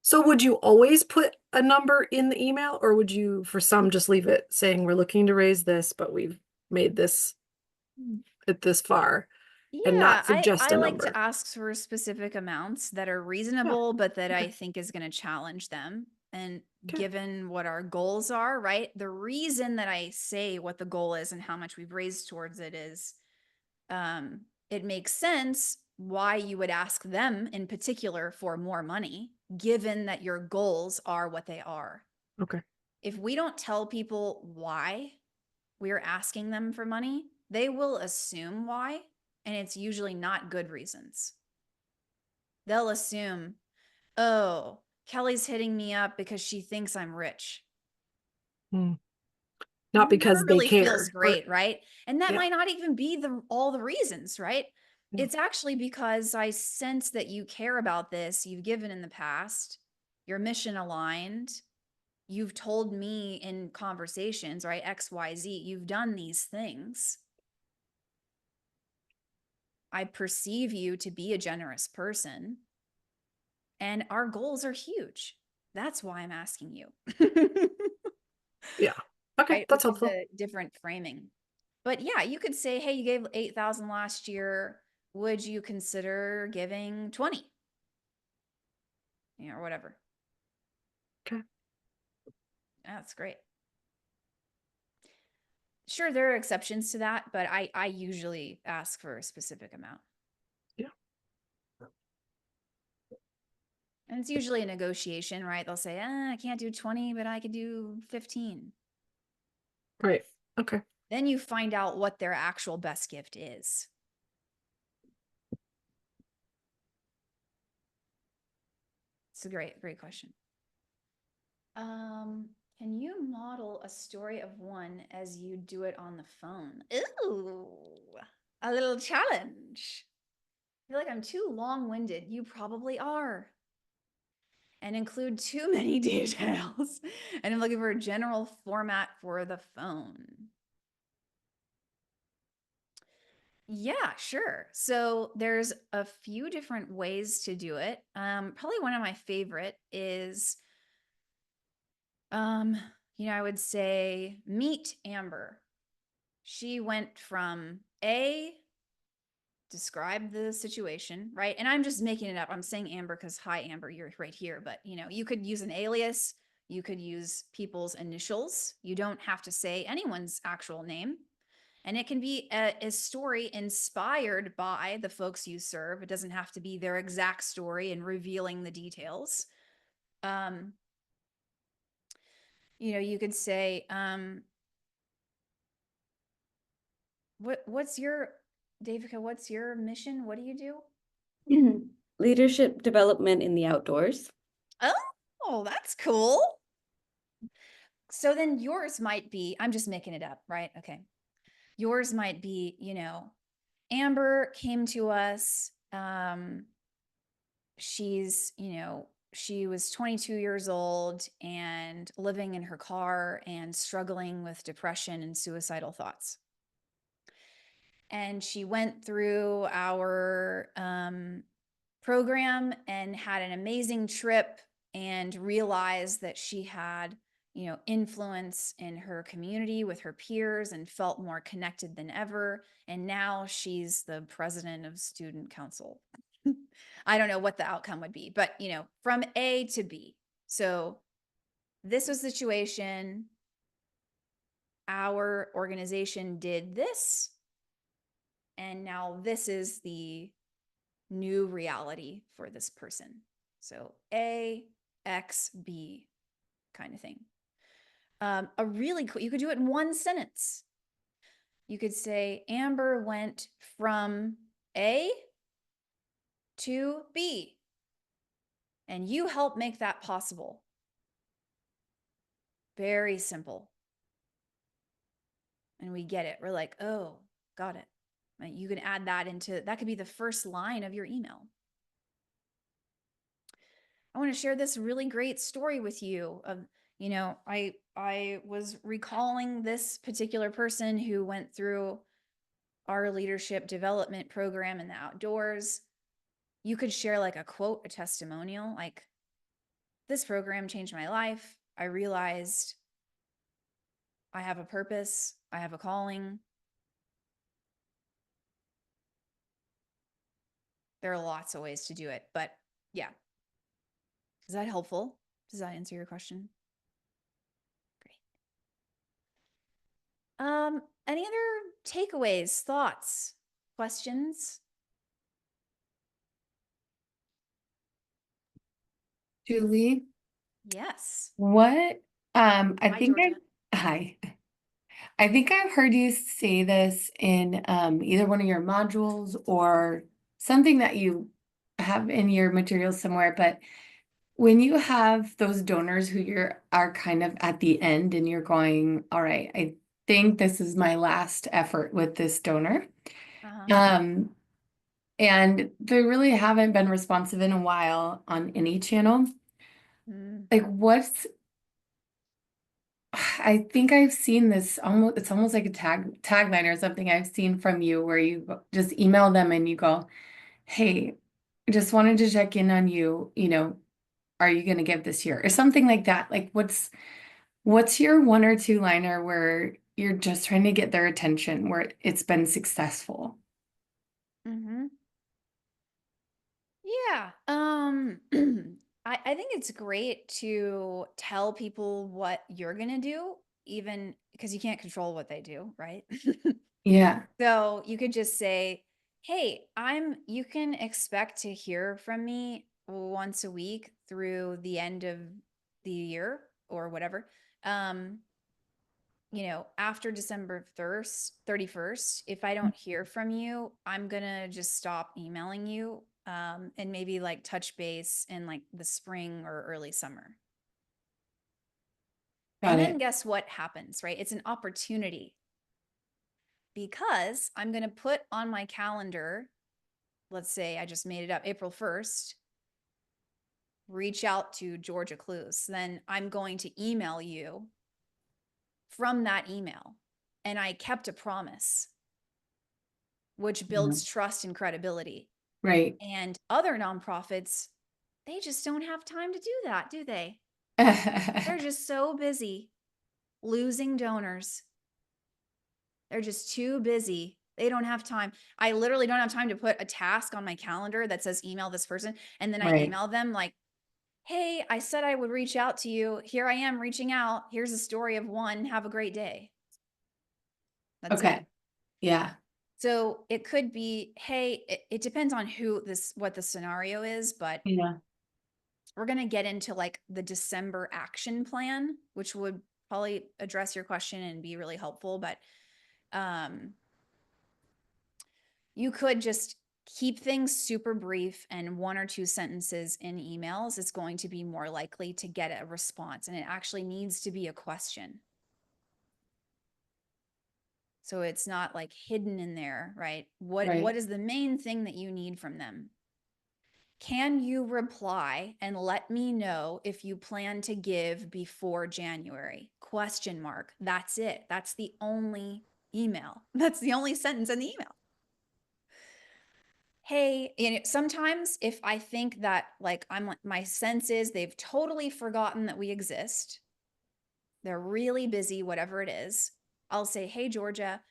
So would you always put a number in the email, or would you, for some, just leave it saying we're looking to raise this, but we've made this at this far, and Yeah, not suggest I a like to number? ask for specific amounts that are Yeah. reasonable, but that I Okay. think is going to challenge them. And Okay. given what our goals are, right? The reason that I say what the goal is and how much we've raised towards it is it makes sense why you would ask them in particular for more money, given that your goals are what they are. Okay. If we don't tell people why we're asking them for money, they will assume why, and it's usually not good reasons. They'll assume, "Oh, Kelly's hitting me up because she thinks I'm rich." Hmm. That Not never because they really feels care, or great, right? And that yeah. might not even be all the reasons, right? Yeah. It's actually because I sense that you care about this, you've given in the past, you're mission aligned, you've told me in conversations, right? XYZ, you've done these things. I perceive you to be a generous person, and our goals are huge. That's why I'm asking you. Yeah. Okay, Right? that's Which is helpful. a different framing. But yeah, you could say, "Hey, you gave 8,000 last year. Would you consider giving 20?" Or whatever. Okay. That's great. Sure, there are exceptions to that, but I usually ask for a specific amount. Yeah. And it's usually a negotiation, right? They'll say, "I can't do 20, but I could do 15." Right. Okay. Then you find out what their actual best gift is. It's a great question. Can you model a story of one as you do it on the phone? Ooh, a little challenge. I feel like I'm too long-winded. You probably are. And include too many details. And I'm looking for a general format for the phone. Yeah, sure. So there's a few different ways to do it. Probably one of my favorite is, I would say meet Amber. She went from A, describe the situation, right? And I'm just making it up. I'm saying Amber because, hi, Amber, you're right here. But, you could use an alias. You could use people's initials. You don't have to say anyone's actual name. And it can be a story inspired by the folks you serve. It doesn't have to be their exact story and revealing the details. You could say, what's your, Davica, what's your mission? What do you do? Leadership development in the outdoors. Oh, that's cool. So then yours might be, I'm just making it up, right? Okay. Yours might be, Amber came to us. She's, she was 22 years old and living in her car and struggling with depression and suicidal thoughts. And she went through our program and had an amazing trip and realized that she had, influence in her community with her peers and felt more connected than ever. And now she's the president of student council. I don't know what the outcome would be, but from A to B. So this was the situation. Our organization did this. And now this is the new reality for this person. So A, X, B kind of thing. A really cool, you could do it in one sentence. You could say, Amber went from A to B, and you help make that possible. Very simple. And we get it. We're like, oh, got it. You can add that into, that could be the first line of your email. I want to share this really great story with you of, I was recalling this particular person who went through our leadership development program in the outdoors. You could share like a quote, a testimonial, like, this program changed my life. I realized I have a purpose. I have a calling. There are lots of ways to do it, but yeah. Is that helpful? Does that answer your question? Great. Any other takeaways, thoughts, questions? Julie, Yes. what I Hi, think Georgia. hi. I think I've heard you say this in either one of your modules or something that you have in your materials somewhere, but when you have those donors who are kind of at the end and you're going, all right, I think this is my last effort with this donor. Uh-huh. And they really haven't been responsive in a while on any channel. Mm. Like I think I've seen this almost, it's almost like a tagline or something I've seen from you where you just email them and you go, hey, I just wanted to check in on you, are you going to give this year or something like that? Like what's your one or two liner where you're just trying to get their attention where it's been successful? Mm-hmm. Yeah. I think it's great to tell people what you're gonna do, even because you can't control what they do, right? Yeah. So you could just say, hey, you can expect to hear from me once a week through the end of the year or whatever. After December 31st, if I don't hear from you, I'm gonna just stop emailing you and maybe like touch base in like the spring or early summer. Got And it. then guess what happens, right? It's an opportunity because I'm going to put on my calendar, let's say I just made it up, April 1st, reach out to Georgia Clues. Then I'm going to email you from that email. And I kept a promise, which builds trust and credibility. Right. And other nonprofits, they just don't have time to do that, do they? They're just so busy losing donors. They're just too busy. They don't have time. I literally don't have time to put a task on my calendar that says email this person. And then I Right. email them like, hey, I said I would reach out to you. Here I am reaching out. Here's a story of one. Have a great day. That's Okay. it. Yeah. So it could be, hey, it depends on what the scenario is, but Yeah. we're going to get into like the December action plan, which would probably address your question and be really helpful. But you could just keep things super brief, and 1 or 2 sentences in emails is going to be more likely to get a response. And it actually needs to be a question. So it's not like hidden in there, right? Right. What is the main thing that you need from them? Can you reply and let me know if you plan to give before January? Question mark. That's it. That's the only email. That's the only sentence in the email. Hey, sometimes if I think that like my sense is they've totally forgotten that we exist, they're really busy, whatever it is, I'll say, hey, Georgia,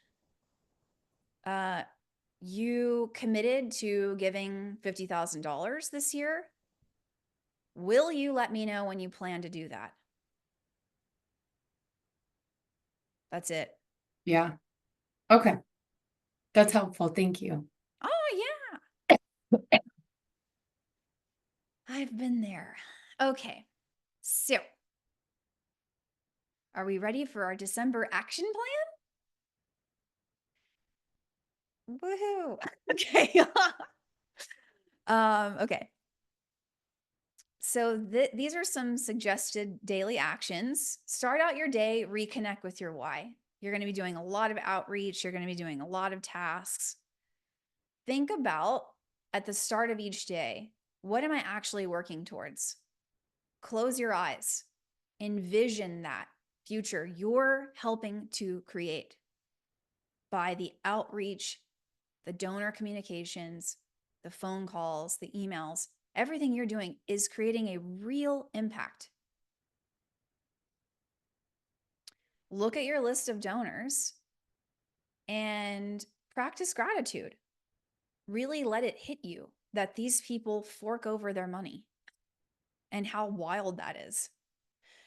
you committed to giving $50,000 this year. Will you let me know when you plan to do that? That's it. Yeah. Okay. That's helpful. Thank you. Oh, yeah. I've been there. Okay. So, are we ready for our December action plan? Woohoo. Okay. Okay. So these are some suggested daily actions. Start out your day, reconnect with your why. You're going to be doing a lot of outreach. You're going to be doing a lot of tasks. Think about at the start of each day, what am I actually working towards? Close your eyes. Envision that future you're helping to create by the outreach, the donor communications, the phone calls, the emails. Everything you're doing is creating a real impact. Look at your list of donors and practice gratitude. Really let it hit you that these people fork over their money and how wild that is.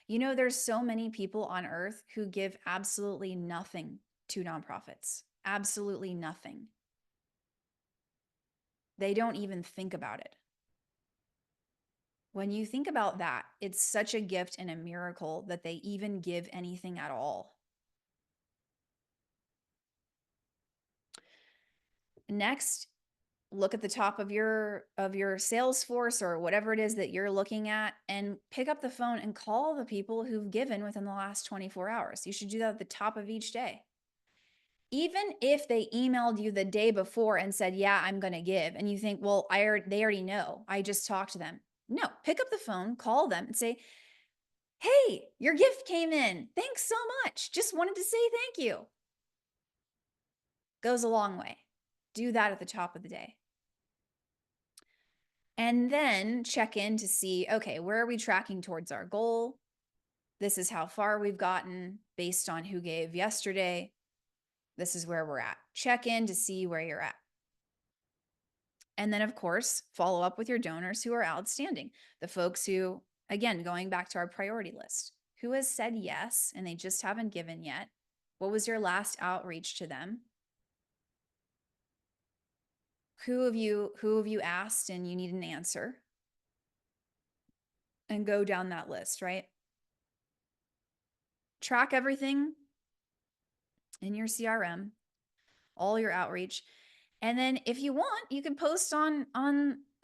You know, there's so many people on earth who give absolutely nothing to nonprofits, absolutely nothing. They don't even think about it. When you think about that, it's such a gift and a miracle that they even give anything at all. Next, look at the top of your Salesforce or whatever it is that you're looking at and pick up the phone and call the people who've given within the last 24 hours. You should do that at the top of each day. Even if they emailed you the day before and said, yeah, I'm going to give, and you think, well, they already know, I just talked to them. No, pick up the phone, call them and say, hey, your gift came in. Thanks so much. Just wanted to say thank you. Goes a long way. Do that at the top of the day. And then check in to see, okay, where are we tracking towards our goal? This is how far we've gotten based on who gave yesterday. This is where we're at. Check in to see where you're at. And then, of course, follow up with your donors who are outstanding. The folks who, again, going back to our priority list, who has said yes and they just haven't given yet. What was your last outreach to them? Who have you asked and you need an answer? And go down that list, right? Track everything in your CRM, all your outreach. And then if you want, you can post on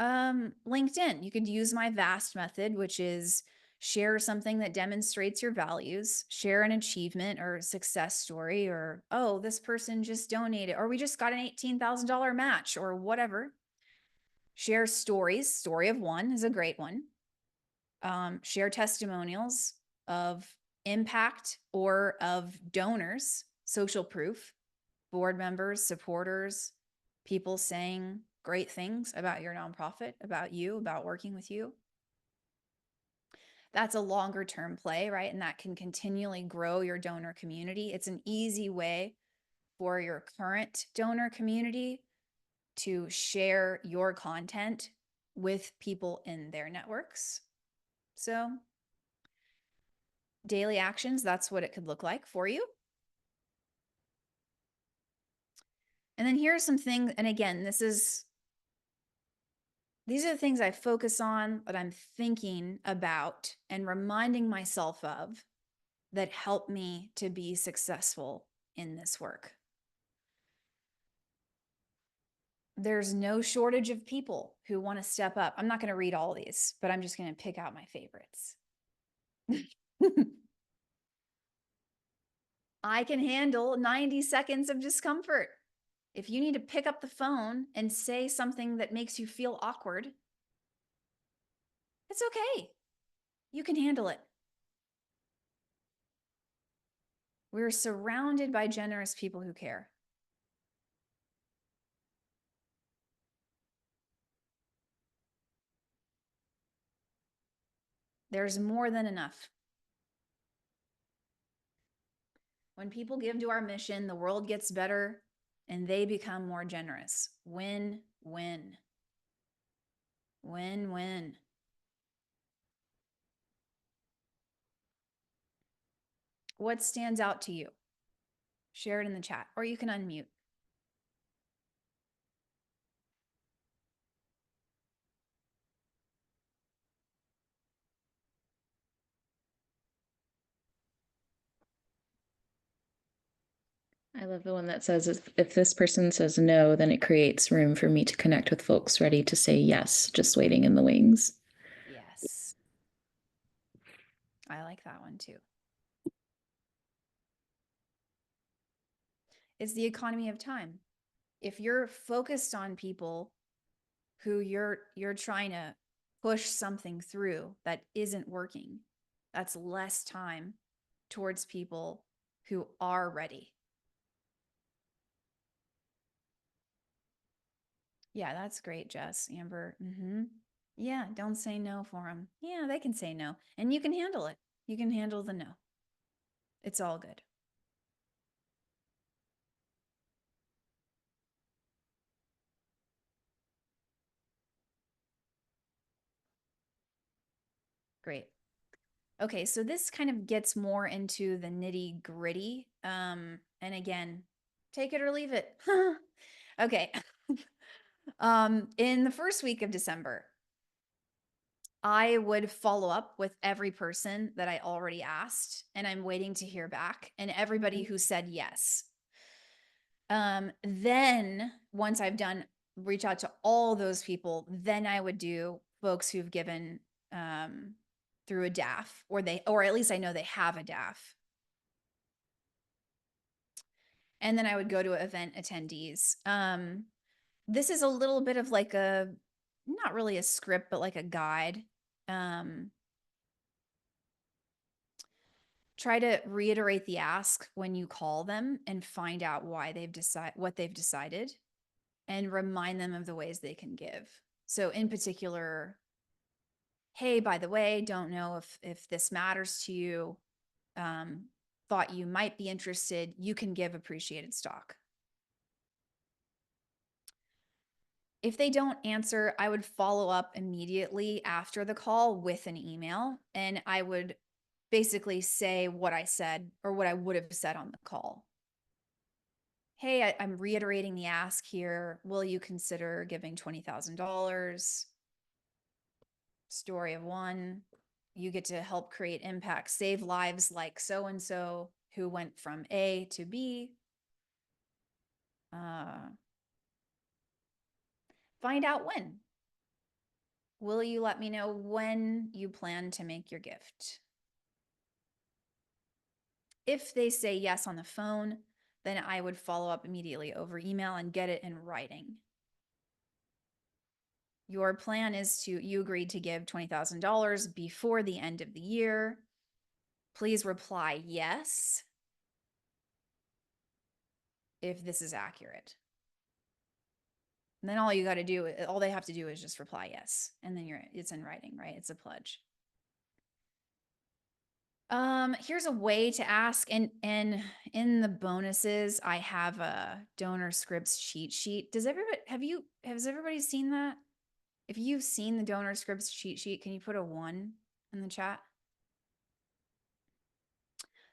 LinkedIn, you could use my VAST method, which is share something that demonstrates your values, share an achievement or success story, or, oh, this person just donated, or we just got an $18,000 match, or whatever. Share stories. Story of one is a great one. Share testimonials of impact or of donors, social proof, board members, supporters, people saying great things about your nonprofit, about you, about working with you. That's a longer term play, right? And that can continually grow your donor community. It's an easy way for your current donor community to share your content with people in their networks. So daily actions, that's what it could look like for you. And then here are some things, and again, these are the things I focus on, that I'm thinking about and reminding myself of that help me to be successful in this work. There's no shortage of people who want to step up. I'm not going to read all these, but I'm just going to pick out my favorites. I can handle 90 seconds of discomfort. If you need to pick up the phone and say something that makes you feel awkward, it's okay. You can handle it. We're surrounded by generous people who care. There's more than enough. When people give to our mission, the world gets better and they become more generous. Win, win. Win, win. What stands out to you? Share it in the chat, or you can unmute. I love the one that says if this person says no, then it creates room for me to connect with folks ready to say yes, just waiting in the wings. Yes. I like that one too. It's the economy of time. If you're focused on people who you're trying to push something through that isn't working, that's less time towards people who are ready. Yeah, that's great, Jess. Amber. Yeah, don't say no for them. Yeah, they can say no. And you can handle it. You can handle the no. It's all good. Great. Okay, so this kind of gets more into the nitty gritty. And again, take it or leave it. Okay. In the first week of December, I would follow up with every person that I already asked, and I'm waiting to hear back, and everybody who said yes. Then once I've done reach out to all those people, then I would do folks who've given through a DAF, or at least I know they have a DAF. And then I would go to event attendees. This is a little bit of like not really a script, but like a guide. Try to reiterate the ask when you call them and find out why what they've decided, and remind them of the ways they can give. So in particular, hey, by the way, don't know if this matters to you, thought you might be interested, you can give appreciated stock. If they don't answer, I would follow up immediately after the call with an email, and I would basically say what I said or what I would have said on the call. Hey, I'm reiterating the ask here. Will you consider giving $20,000? Story of one, you get to help create impact, save lives like so-and-so who went from A to B. Find out when. will you let me know when you plan to make your gift? If they say yes on the phone, then I would follow up immediately over email and get it in writing. Your plan is you agreed to give $20,000 before the end of the year. Please reply yes if this is accurate. And then all they have to do is just reply yes. And then it's in writing, right? It's a pledge. Here's a way to ask, and in the bonuses, I have a donor scripts cheat sheet. Has everybody seen that? If you've seen the donor scripts cheat sheet, can you put a 1 in the chat?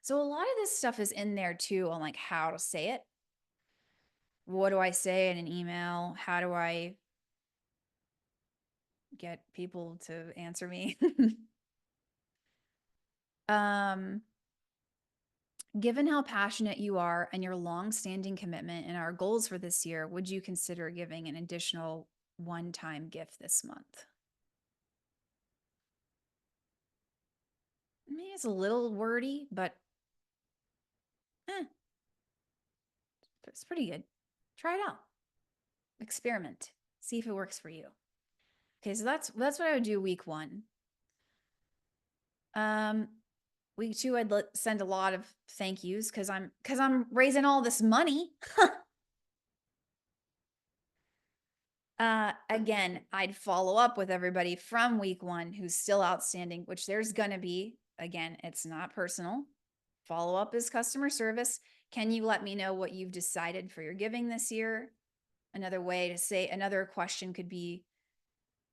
So a lot of this stuff is in there too on like how to say it. What do I say in an email? How do I get people to answer me? Given how passionate you are and your long-standing commitment and our goals for this year, would you consider giving an additional one-time gift this month? I mean, it's a little wordy, but it's pretty good. Try it out. Experiment. See if it works for you. Okay, so that's what I would do week 1. Week 2, I'd send a lot of thank yous because I'm raising all this money. Again, I'd follow up with everybody from week 1 who's still outstanding, which there's gonna be. Again, it's not personal. Follow up is customer service. Can you let me know what you've decided for your giving this year? Another question could be,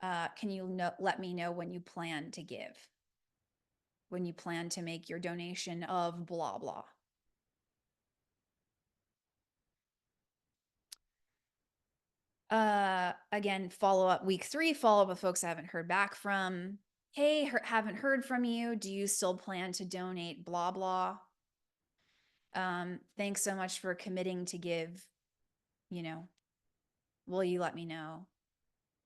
can you let me know when you plan to give? When you plan to make your donation of blah, blah. Again, follow up week 3, follow up with folks I haven't heard back from. Hey, haven't heard from you. Do you still plan to donate blah, blah? Thanks so much for committing to give, will you let me know?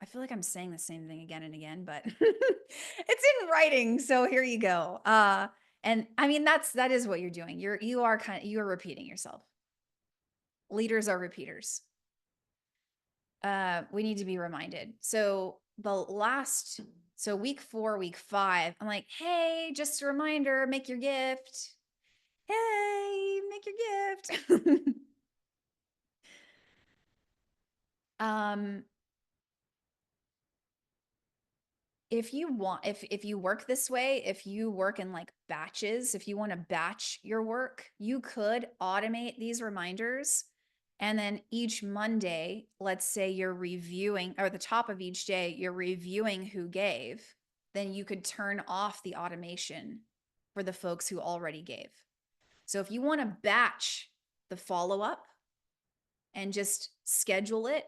I feel like I'm saying the same thing again and again, but it's in writing. So here you go. And I mean, that is what you're doing. You are repeating yourself. Leaders are repeaters. We need to be reminded. So week 4, week 5, I'm like, hey, just a reminder, make your gift. Hey, make your gift. If you work this way, if you work in like batches, if you want to batch your work, you could automate these reminders. And then each Monday, let's say you're reviewing, or the top of each day, you're reviewing who gave, then you could turn off the automation for the folks who already gave. So if you want to batch the follow-up and just schedule it,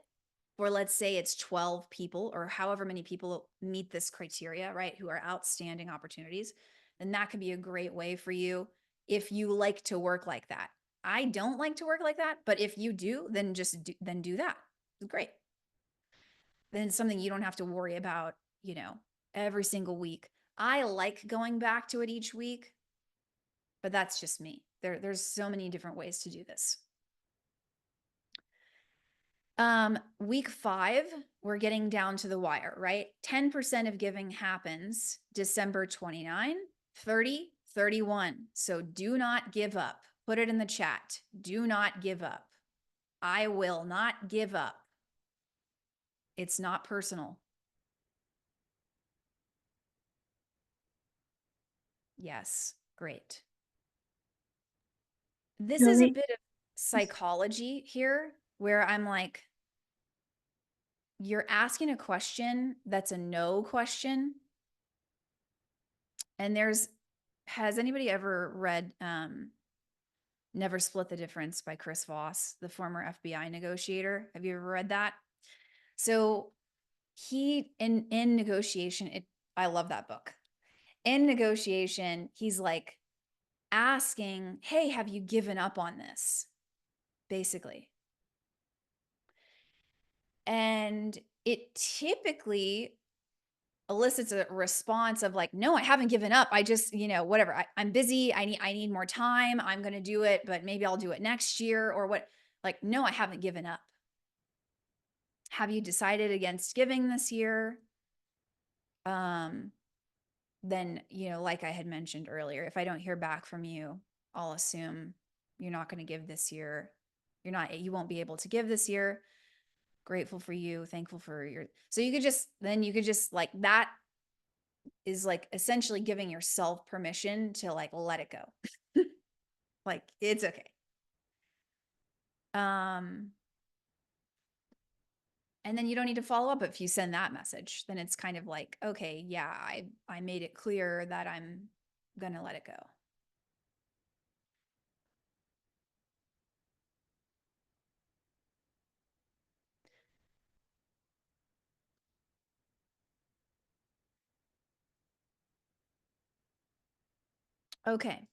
or let's say it's 12 people or however many people meet this criteria, right, who are outstanding opportunities, then that could be a great way for you if you like to work like that. I don't like to work like that, but if you do, then do that. It's great. Then it's something you don't have to worry about, every single week. I like going back to it each week, but that's just me. There's so many different ways to do this. Week 5, we're getting down to the wire, right? 10% of giving happens December 29, 30, 31. So do not give up. Put it in the chat. Do not give up. I will not give up. It's not personal. Yes, great. This is a bit of psychology here where I'm like, you're asking a question that's a no question. And has anybody ever read Never Split the Difference by Chris Voss, the former FBI negotiator? Have you ever read that? So he, in negotiation, I love that book. In negotiation, he's like asking, hey, have you given up on this? Basically. And it typically elicits a response of like, no, I haven't given up. I just, whatever. I'm busy. I need more time. I'm going to do it, but maybe I'll do it next year or what. Like, no, I haven't given up. Have you decided against giving this year? Then, like I had mentioned earlier, if I don't hear back from you, I'll assume you're not going to give this year. You won't be able to give this year. Grateful for you, thankful for so you could just like, that is like essentially giving yourself permission to like let it go. Like, it's okay. And then you don't need to follow up if you send that message. Then it's kind of like, okay, yeah, I made it clear that I'm gonna let it go. Okay.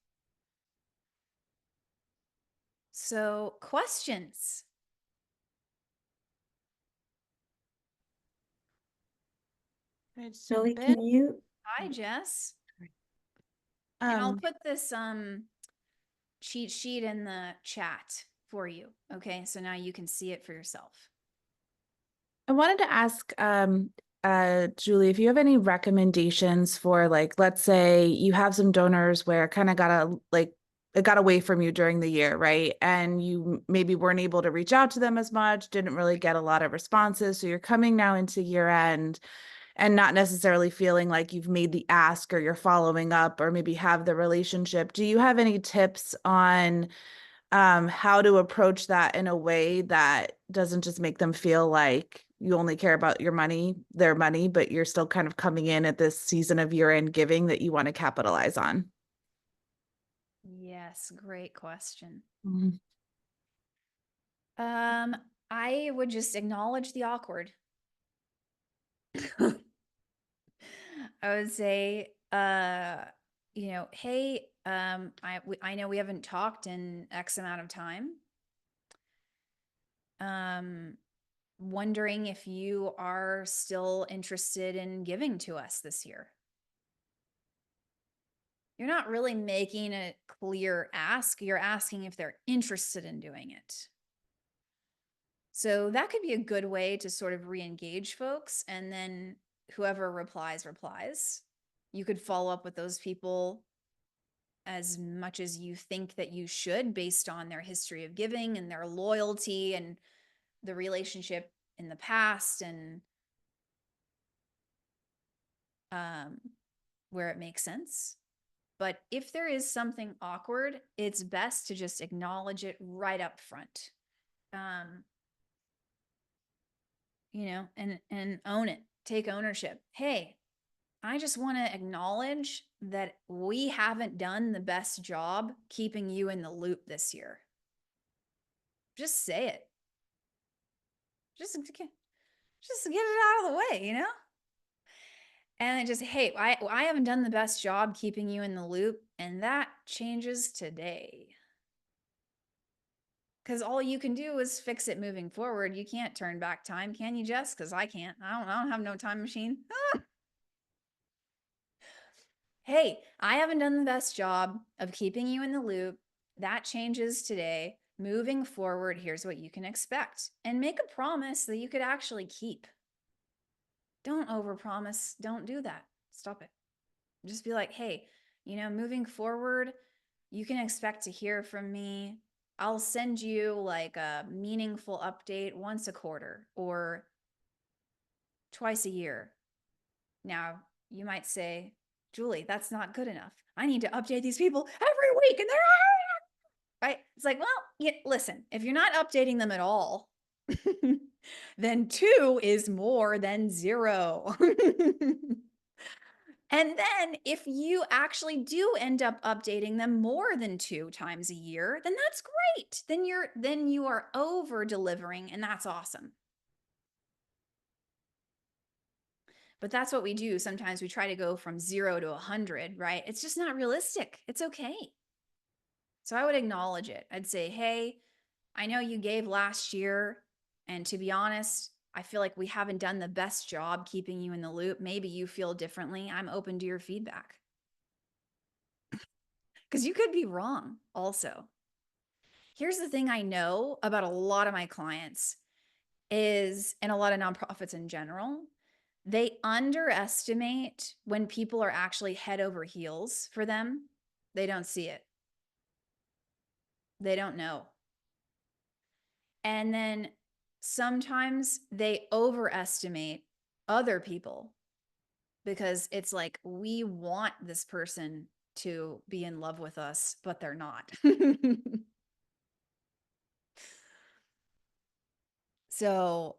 So, questions. Julie, can you? Hi, Jess. And I'll Um, put this cheat sheet in the chat for you. Okay, so now you can see it for yourself. I wanted to ask, Julie, if you have any recommendations for, like, let's say you have some donors where kind of it got away from you during the year, right? And you maybe weren't able to reach out to them as much, didn't really get a lot of responses. So you're coming now into year end and not necessarily feeling like you've made the ask or you're following up or maybe have the relationship. Do you have any tips on how to approach that in a way that doesn't just make them feel like you only care about their money, but you're still kind of coming in at this season of year-end giving that you want to capitalize on? Yes, great question. Mhm. I would just acknowledge the awkward. I would say, hey, I know we haven't talked in X amount of time. Wondering if you are still interested in giving to us this year. You're not really making a clear ask. You're asking if they're interested in doing it. So that could be a good way to sort of re-engage folks. And then whoever replies. You could follow up with those people as much as you think that you should based on their history of giving and their loyalty and the relationship in the past and where it makes sense. But if there is something awkward, it's best to just acknowledge it right up front. And own it. Take ownership. Hey, I just want to acknowledge that we haven't done the best job keeping you in the loop this year. Just say it. Just get it out of the way, And just, hey, I haven't done the best job keeping you in the loop, and that changes today. Because all you can do is fix it moving forward. You can't turn back time, can you, Jess? Because I can't. I don't have no time machine. Hey, I haven't done the best job of keeping you in the loop. That changes today. Moving forward, here's what you can expect. And make a promise that you could actually keep. Don't overpromise. Don't do that. Stop it. Just be like, hey, moving forward, you can expect to hear from me. I'll send you like a meaningful update once a quarter or twice a year. Now, you might say, Julie, that's not good enough. I need to update these people every week and they're right. It's like, well, listen, if you're not updating them at all, then 2 is more than 0. And then if you actually do end up updating them more than 2 times a year, then that's great. Then you are over delivering and that's awesome. But that's what we do. Sometimes we try to go from 0 to 100, right? It's just not realistic. It's okay. So I would acknowledge it. I'd say, hey, I know you gave last year. And to be honest, I feel like we haven't done the best job keeping you in the loop. Maybe you feel differently. I'm open to your feedback. Because you could be wrong also. Here's the thing I know about a lot of my clients is, and a lot of nonprofits in general, they underestimate when people are actually head over heels for them. They don't see it. They don't know. And then sometimes they overestimate other people because it's like, we want this person to be in love with us, but they're not. So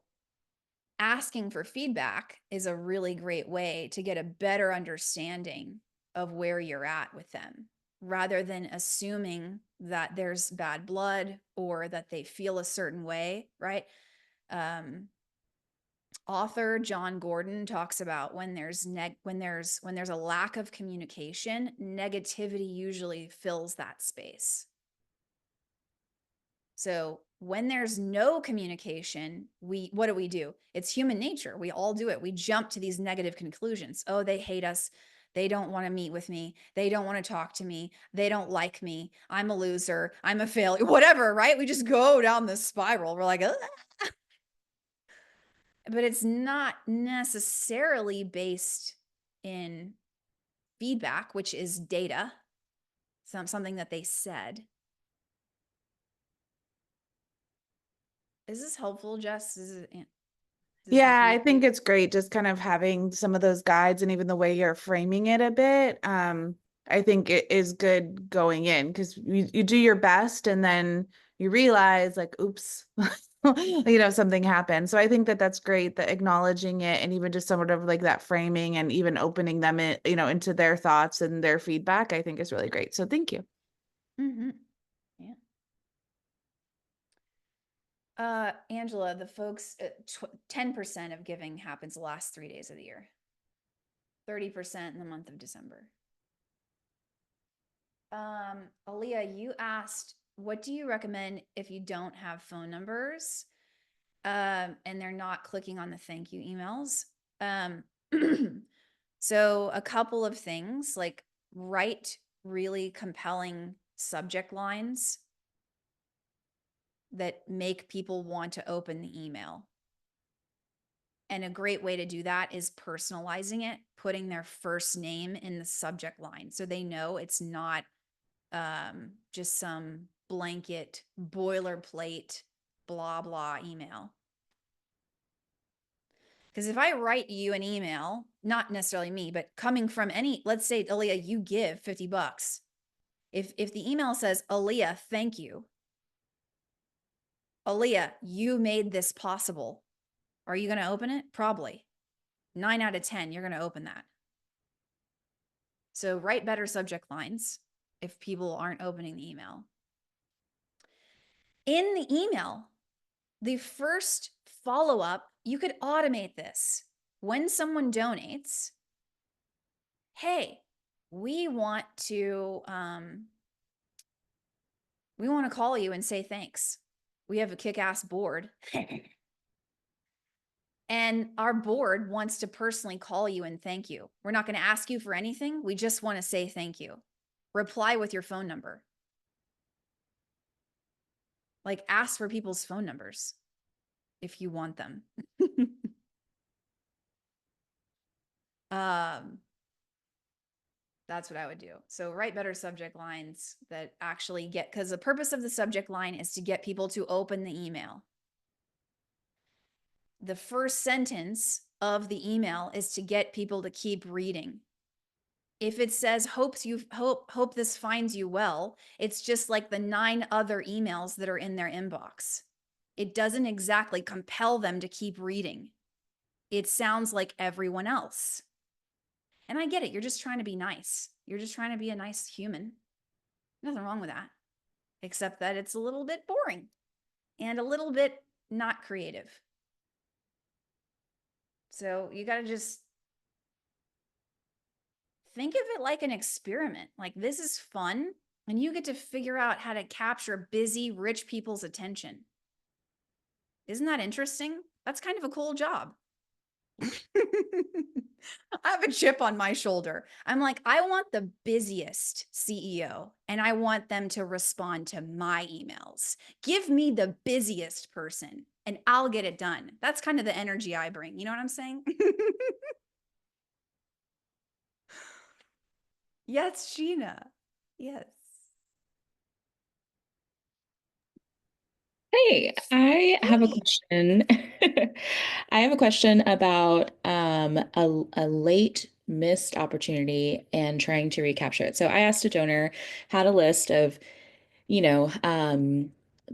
asking for feedback is a really great way to get a better understanding of where you're at with them, rather than assuming that there's bad blood or that they feel a certain way, right? Author John Gordon talks about when there's a lack of communication, negativity usually fills that space. So when there's no communication, what do? It's human nature. We all do it. We jump to these negative conclusions. Oh, they hate us. They don't want to meet with me. They don't want to talk to me. They don't like me. I'm a loser. I'm a failure. Whatever, right? We just go down this spiral. We're like, "Ah." But it's not necessarily based in feedback, which is data, something that they said. Is this helpful, Jess? Is this Yeah, helpful? I think it's great just kind of having some of those guides and even the way you're framing it a bit. I think it is good going in because you do your best and then you realize like, oops, something happened. So I think that that's great, that acknowledging it and even just sort of like that framing and even opening them in, into their thoughts and their feedback, I think is really great. So thank you. Mm-hmm. Yeah. Angela, the folks, 10% of giving happens the last 3 days of the year. 30% in the month of December. Aaliyah, you asked, what do you recommend if you don't have phone numbers and they're not clicking on the thank you emails? So a couple of things, like write really compelling subject lines that make people want to open the email. And a great way to do that is personalizing it, putting their first name in the subject line so they know it's not just some blanket boilerplate blah blah email. Because if I write you an email, not necessarily me, but coming from let's say, Aaliyah, you give $50. If the email says, Aaliyah, thank you. Aaliyah, you made this possible. Are you going to open it? Probably. 9 out of 10, you're going to open that. So write better subject lines if people aren't opening the email. In the email, the first follow-up, you could automate this. When someone donates, hey, we want to call you and say thanks. We have a kick-ass board. And our board wants to personally call you and thank you. We're not going to ask you for anything. We just want to say thank you. Reply with your phone number. Like, ask for people's phone numbers if you want them. That's what I would do. So write better subject lines that actually because the purpose of the subject line is to get people to open the email. The first sentence of the email is to get people to keep reading. If it says hope this finds you well, it's just like the 9 other emails that are in their inbox. It doesn't exactly compel them to keep reading. It sounds like everyone else. And I get it. You're just trying to be nice. You're just trying to be a nice human. Nothing wrong with that, except that it's a little bit boring and a little bit not creative. So you got to just think of it like an experiment. Like, this is fun, and you get to figure out how to capture busy, rich people's attention. Isn't that interesting? That's kind of a cool job. I have a chip on my shoulder. I'm like, I want the busiest CEO and I want them to respond to my emails. Give me the busiest person and I'll get it done. That's kind of the energy I bring. You know what I'm saying? Yes, Sheena. Yes. Hey, I have a Hey. question. I have a question about a late missed opportunity and trying to recapture it. So I asked a donor, had a list of,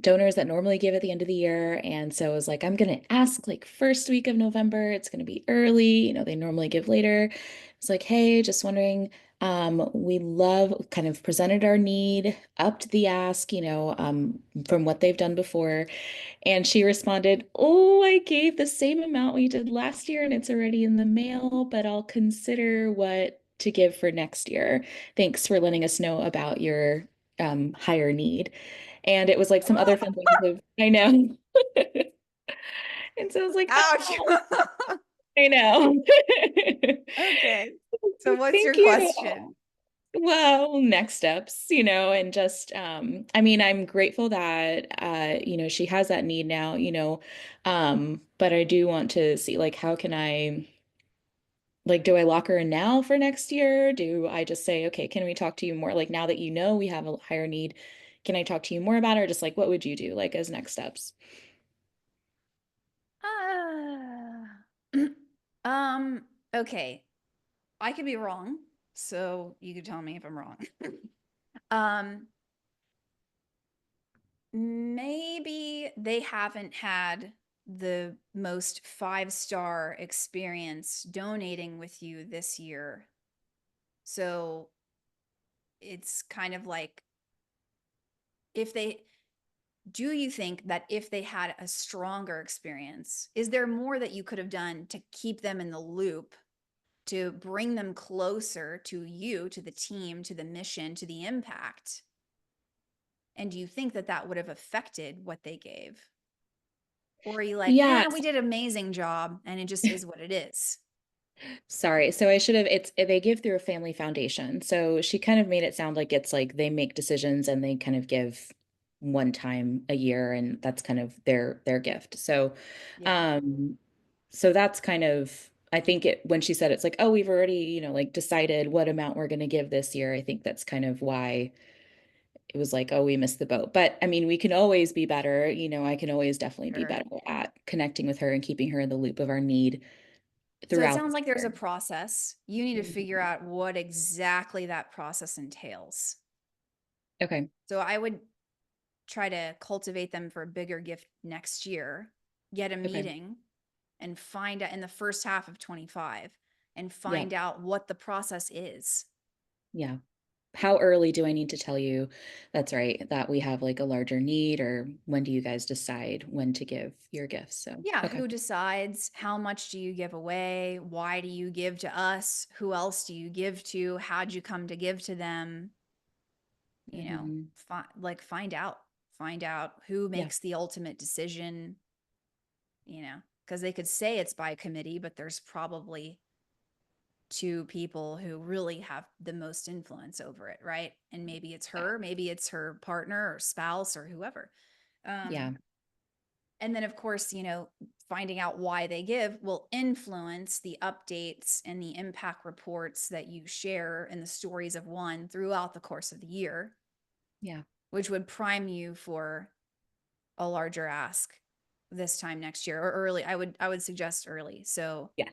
donors that normally give at the end of the year. And so I was like, I'm gonna ask like first week of November. It's gonna be early, they normally give later. It's like, hey, just wondering, we love kind of presented our need, upped the ask, from what they've done before. And she responded, oh, I gave the same amount we did last year and it's already in the mail, but I'll consider what to give for next year. Thanks for letting us know about your higher need. And it was like some other fun things I know. And so I was like, Ouch. oh, I know. Okay. So what's Thank your you. question? Well, next steps, and just I mean, I'm grateful that she has that need now, but I do want to see like how can I like do I lock her in now for next year? Do I just say, okay, can we talk to you more? Like now that we have a higher need, can I talk to you more about it? Or just like what would you do like as next steps? Uh, okay. I could be wrong, so you could tell me if I'm wrong. Um, maybe they haven't had the most 5-star experience donating with you this year. So it's kind of like do you think that if they had a stronger experience, is there more that you could have done to keep them in the loop, to bring them closer to you, to the team, to the mission, to the impact? And do you think that that would have affected what they gave? Or are you like, Yeah, we did an amazing job and it just is what it is? sorry. So I should have, they give through a family foundation. So she kind of made it sound like it's like they make decisions and they kind of give one time a year and that's kind of their gift. So Yeah. so that's kind of I think when she said it's like, oh, we've already, like decided what amount we're going to give this year. I think that's kind of why it was like, oh, we missed the boat. But I mean, we can always be better. I can always definitely be Sure. better at connecting with her and keeping her in the loop of our need So it throughout sounds the like there's a year. process. You need to Mhm. figure out what exactly that process entails. Okay. So I would try to cultivate them for a bigger gift next year, get a Okay. meeting and find out in the first half of 25 and Yeah. find out what the process is. Yeah. How early do I need to tell you that's right, that we have like a larger need, or when do you guys decide when to give your gifts? So, Yeah, okay. who decides? How much do you give away? Why do you give to us? Who else do you give to? How'd you come to give to them? Mhm. Find out. Find out who Yeah. makes the ultimate decision, because they could say it's by committee, but there's probably 2 people who really have the most influence over it, right? And maybe it's her, maybe it's her partner or spouse or whoever. Yeah. And then, of course, finding out why they give will influence the updates and the impact reports that you share in the stories of one throughout the course of the year, Yeah. which would prime you for a larger ask this time next year or early. I would suggest early. So Yeah.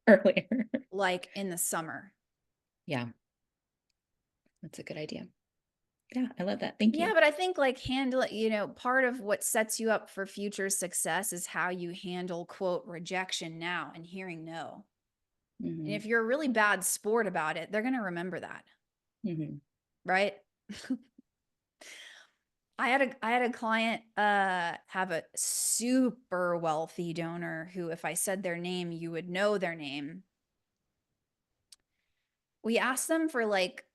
Earlier. like in the summer. Yeah. That's a good idea. Yeah, I love that. Thank Yeah, you. but I think like handle it, part of what sets you up for future success is how you handle quote rejection now and hearing no. And Mhm. if you're a really bad sport about it, they're going to remember that, Mhm. right? I had a client have a super wealthy donor who, if I said their name, you would know their name. We asked them for like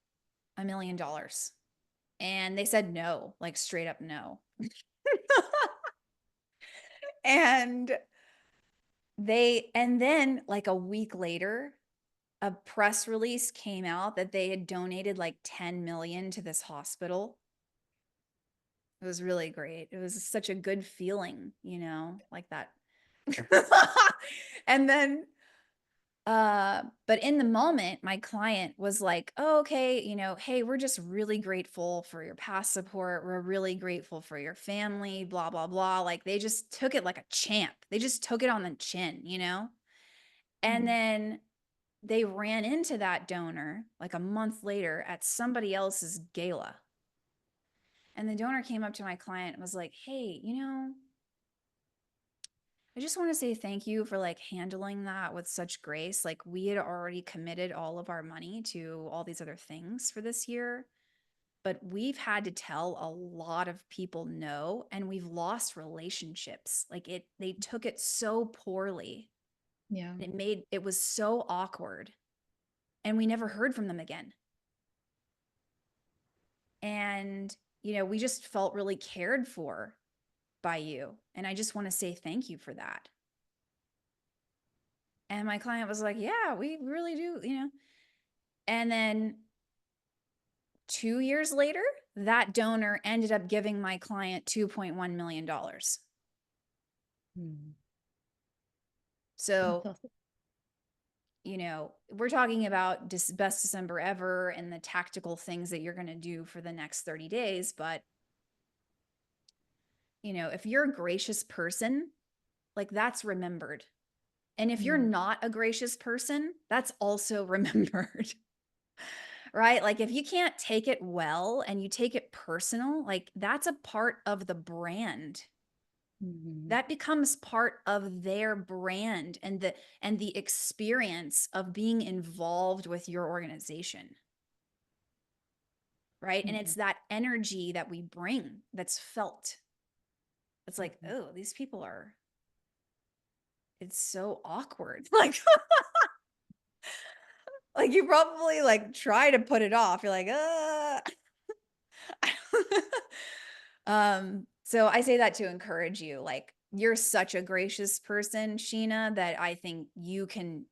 $1 million and they said no, like straight up no. And and then like a week later, a press release came out that they had donated like 10 million to this hospital. It was really great. It was such a good feeling, like that. And then, but in the moment, my client was like, oh, okay, hey, we're just really grateful for your past support. We're really grateful for your family, blah, blah, blah. Like they just took it like a champ. They just took it on the chin, And then they ran into that donor like a month later at somebody else's gala. And the donor came up to my client and was like, hey, I just want to say thank you for like handling that with such grace. Like we had already committed all of our money to all these other things for this year, but we've had to tell a lot of people no, and we've lost relationships. Like they took it so poorly. Yeah. It was so awkward, and we never heard from them again. And, we just felt really cared for by you. And I just want to say thank you for that. And my client was like, yeah, we really do, And then 2 years later, that donor ended up giving my client $2.1 million. So, That's awesome. we're talking about best December ever and the tactical things that you're going to do for the next 30 days. But, if you're a gracious person, like that's remembered. And if you're not a gracious person, that's also remembered. Right? Like if you can't take it well and you take it personal, like that's a part of the brand. That becomes part of their brand and the experience of being involved with your organization. Right? And it's that energy that we bring that's felt. It's like, oh, these people it's so awkward. Like like you probably like try to put it off. You're like, so I say that to encourage you. Like you're such a gracious person, Sheena, that I think you can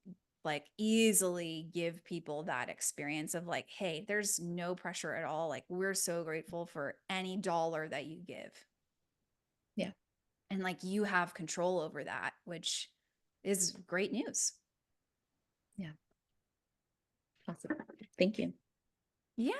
like easily give people that experience of like, hey, there's no pressure at all. Like we're so grateful for any dollar that you give. Yeah. And like you have control over that, which is great news. Yeah. Awesome. Thank you. Yeah.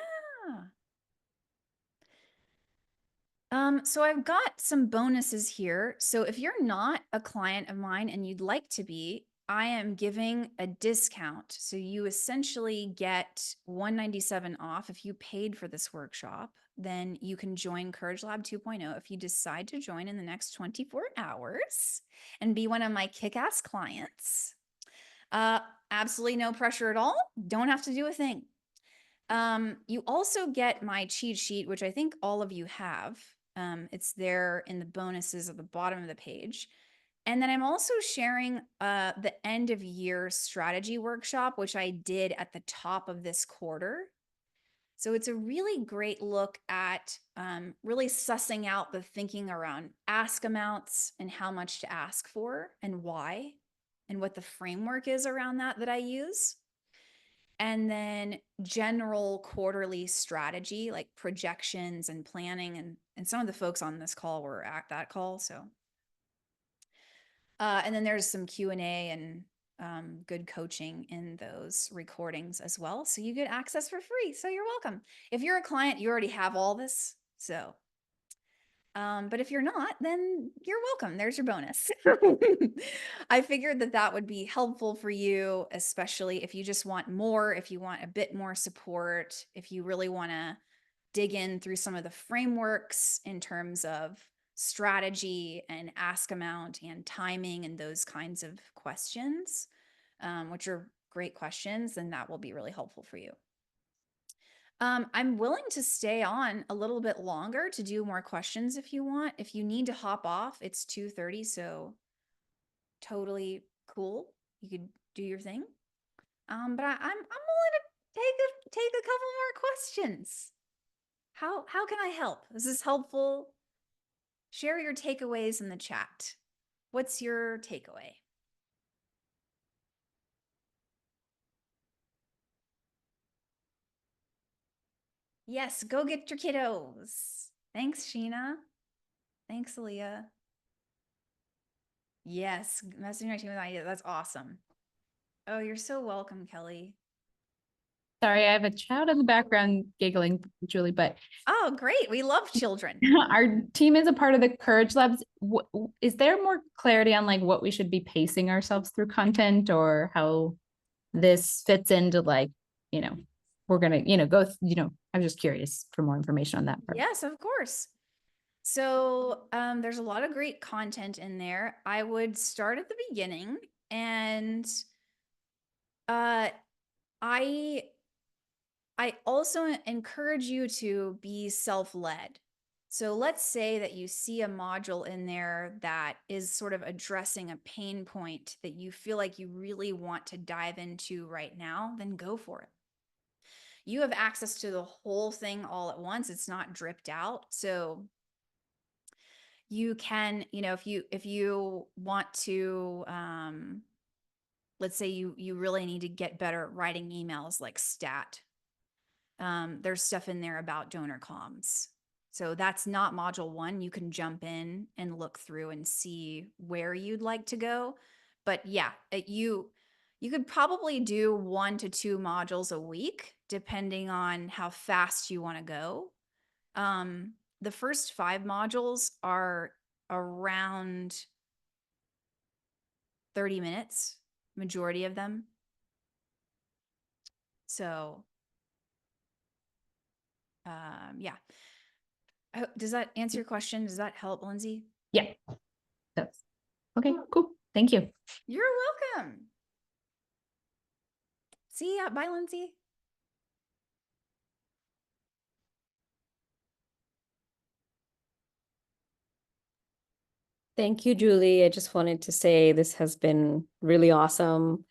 So I've got some bonuses here. So if you're not a client of mine and you'd like to be, I am giving a discount. So you essentially get $197 off if you paid for this workshop. Then you can join Courage Lab 2.0 if you decide to join in the next 24 hours and be one of my kick-ass clients. Absolutely no pressure at all. Don't have to do a thing. You also get my cheat sheet, which I think all of you have. It's there in the bonuses at the bottom of the page. And then I'm also sharing the end of year strategy workshop, which I did at the top of this quarter. So it's a really great look at really sussing out the thinking around ask amounts and how much to ask for and why, and what the framework is around that I use. And then general quarterly strategy, like projections and planning. And some of the folks on this call were at that call. So, and then there's some Q&A and good coaching in those recordings as well. So you get access for free. So you're welcome. If you're a client, you already have all this. So, but if you're not, then you're welcome. There's your bonus. I figured that would be helpful for you, especially if you just want more, if you want a bit more support, if you really want to dig in through some of the frameworks in terms of strategy and ask amount and timing and those kinds of questions, which are great questions, then that will be really helpful for you. I'm willing to stay on a little bit longer to do more questions if you want. If you need to hop off, it's 2:30, so totally cool. You could do your thing. But I'm willing to take a couple more questions. How can I help? Is this helpful? Share your takeaways in the chat. What's your takeaway? Yes, go get your kiddos. Thanks, Sheena. Thanks, Aaliyah. Yes, messaging our team with ideas. That's awesome. Oh, you're so welcome, Kelly. Sorry, I have a child in the background giggling, Julie, but Oh, great. We love children. our team is a part of the Courage Labs. Is there more clarity on like what we should be pacing ourselves through content or how this fits into like, you know, we're gonna, I'm just curious for more information on that part. Yes, of course. So there's a lot of great content in there. I would start at the beginning, and I also encourage you to be self-led. So let's say that you see a module in there that is sort of addressing a pain point that you feel like you really want to dive into right now, then go for it. You have access to the whole thing all at once. It's not dripped out. So you can, if you want to, let's say you really need to get better at writing emails like stat. There's stuff in there about donor comms. So that's not module 1. You can jump in and look through and see where you'd like to go. But yeah, you could probably do 1 to 2 modules a week, depending on how fast you want to go. The first 5 modules are around 30 minutes, majority of them. So yeah. Does that answer your question? Does that help, Lindsay? Yeah. That's okay, cool. Thank you. You're welcome. See ya. Bye, Lindsay. Thank you, Julie. I just wanted to say this has been really awesome.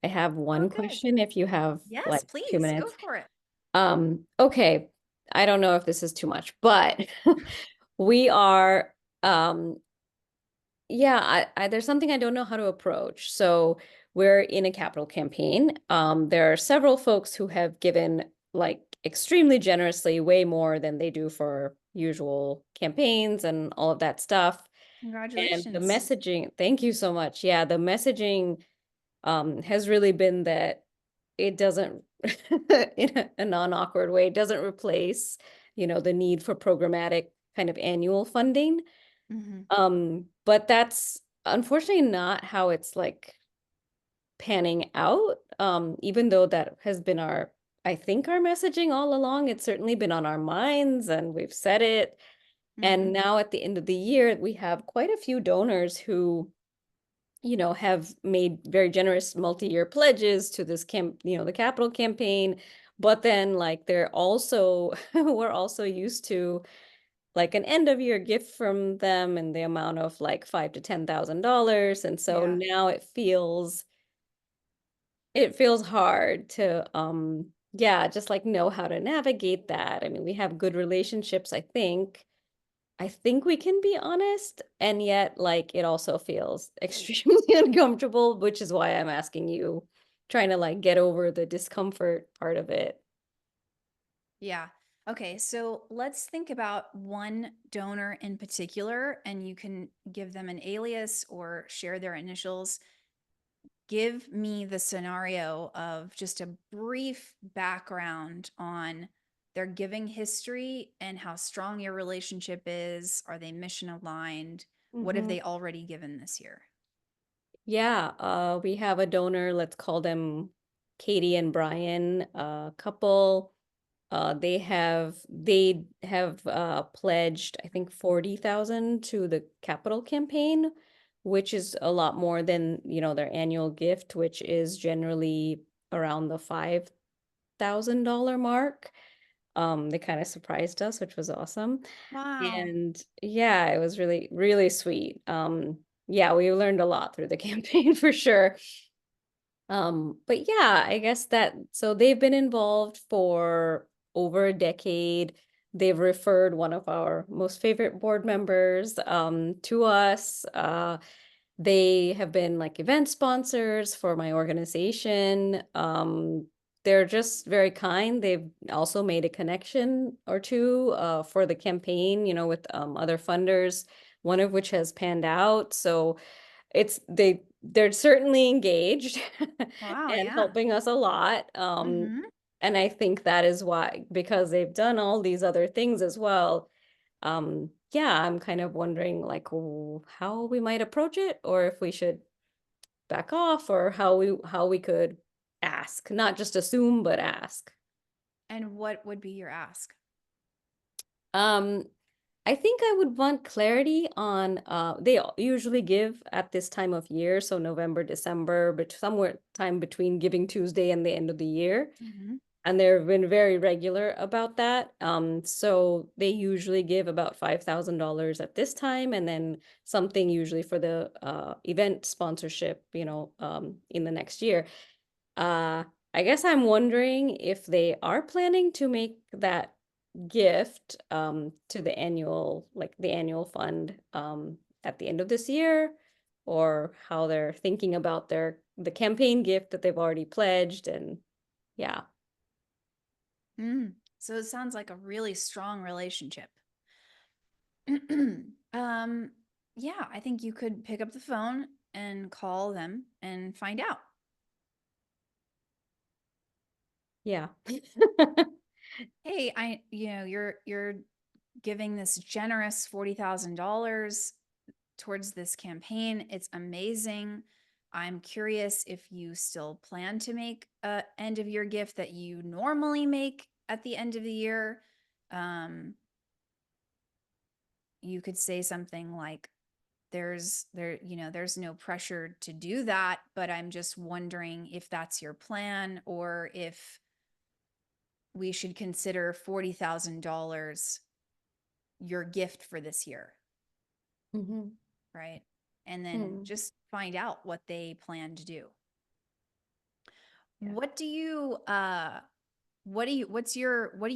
I have one good. question if you have Yes, like please 2 go minutes. for it. Okay. I don't know if this is too much, but we are, yeah, there's something I don't know how to approach. So we're in a capital campaign. There are several folks who have given like extremely generously, way more than they do for usual campaigns and all of that stuff. Congratulations. And the messaging, thank you so much. Yeah, the messaging has really been that it doesn't, in a non-awkward way, it doesn't replace, the need for programmatic kind of annual funding. But that's unfortunately not how it's like panning out. Even though that has been I think our messaging all along, it's certainly been on our minds and we've said it. And now at the end of the year, we have quite a few donors who, have made very generous multi-year pledges to this the capital campaign. But then like they're also, we're also used to like an end of year gift from them in the amount of like $5,000 to $10,000. And so now it feels hard to, just like know how to navigate that. I mean, we have good relationships, I think we can be honest, and yet like it also feels extremely uncomfortable, which is why I'm asking you, trying to like get over the discomfort part of it. Yeah. Okay, so let's think about one donor in particular, and you can give them an alias or share their initials. Give me the scenario of just a brief background on their giving history and how strong your relationship is. Are they mission aligned? What have they already given this year? Yeah, we have a donor, let's call them Katie and Brian, a couple. They have pledged, I think, 40,000 to the capital campaign, which is a lot more than, their annual gift, which is generally around the $5,000 mark. They kind of surprised us, which was awesome. Wow. And yeah, it was really, really sweet. Yeah, we learned a lot through the campaign for sure. But yeah, I guess so they've been involved for over a decade. They've referred one of our most favorite board members to us. They have been like event sponsors for my organization. they're just very kind. They've also made a connection or two for the campaign, you know, with other funders, one of which has panned out. So they're certainly engaged Wow, and yeah. helping us a lot. Mhm. And I think that is why, because they've done all these other things as well. Yeah, I'm kind of wondering like how we might approach it, or if we should back off, or how we could ask, not just assume, but ask. And what would be your ask? Um, I think I would want clarity on they usually give at this time of year, so November, December, but somewhere time between Giving Tuesday and the end of the year. Mhm. And they've been very regular about that. So they usually give about $5,000 at this time, and then something usually for the event sponsorship, you know, in the next year. I guess I'm wondering if they are planning to make that gift to the annual, like the annual fund at the end of this year, or how they're thinking about the campaign gift that they've already pledged. And yeah. So it sounds like a really strong relationship. Yeah, I think you could pick up the phone and call them and find out. Yeah. Hey, you're giving this generous $40,000 towards this campaign. It's amazing. I'm curious if you still plan to make a end of year gift that you normally make at the end of the year. You could say something like, there's no pressure to do that, but I'm just wondering if that's your plan, or if we should consider $40,000 your gift for this year, Mhm. right? And then Hmm. just find out what they plan to do. Yeah. What do you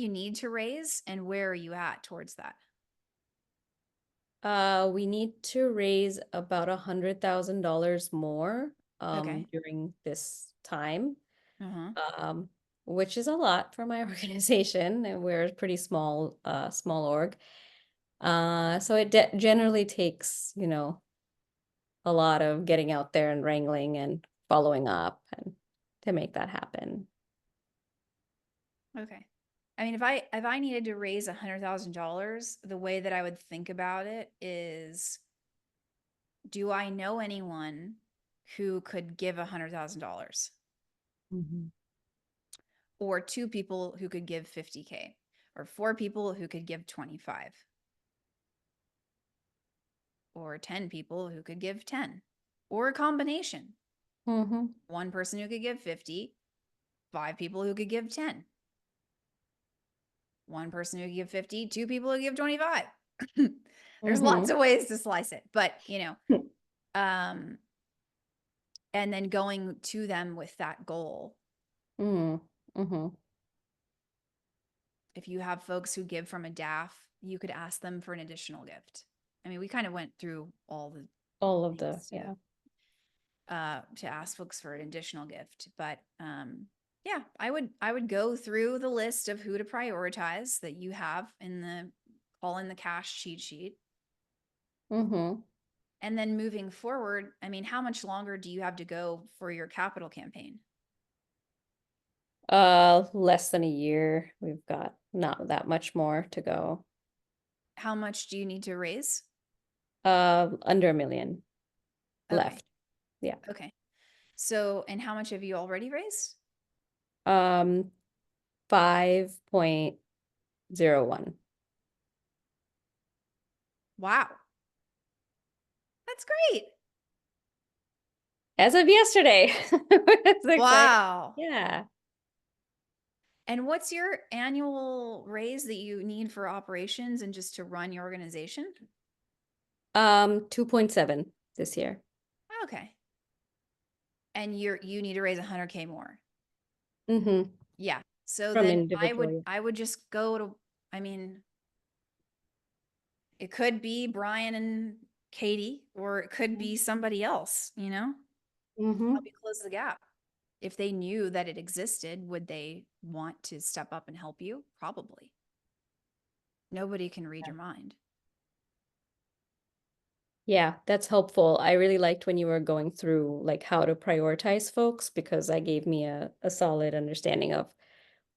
need to raise, and where are you at towards that? We need to raise about $100,000 more Okay. during this time, Uh-huh. um, which is a lot for my organization, and we're a pretty small org. So it generally takes, you know, a lot of getting out there and wrangling and following up and to make that happen. Okay. I mean, if I needed to raise $100,000, the way that I would think about it is, do I know anyone who could give $100,000, or two people who could give 50K, or four people who could give 25, or 10 people who could give 10, or a combination? Mm-hmm. One person who could give 50, five people who could give 10, one person who could give 50, two people who give 25. There's lots of ways to slice it, but and then going to them with that goal. Mm-hmm. If you have folks who give from a DAF, you could ask them for an additional gift. I mean, we kind of went through all All of the, things yeah. to ask folks for an additional gift, but yeah, I would go through the list of who to prioritize that you have in the cash cheat sheet. Mm-hmm. And then moving forward, I mean, how much longer do you have to go for your capital campaign? Less than a year. We've got not that much more to go. How much do you need to raise? Under $1 million Okay. left. Yeah. Okay. So, and how much have you already raised? 5.01. Wow. That's great. As of yesterday. It's exciting. Wow. Yeah. And what's your annual raise that you need for operations and just to run your organization? 2.7 this year. Okay. And you need to raise 100K more. Mm-hmm. Yeah. So From then individual. I would just go to, I mean, it could be Brian and Katie, or it could be somebody else, Mm-hmm. help you close the gap. If they knew that it existed, would they want to step up and help you? Probably. Nobody can read your mind. Yeah, that's helpful. I really liked when you were going through like how to prioritize folks because that gave me a solid understanding of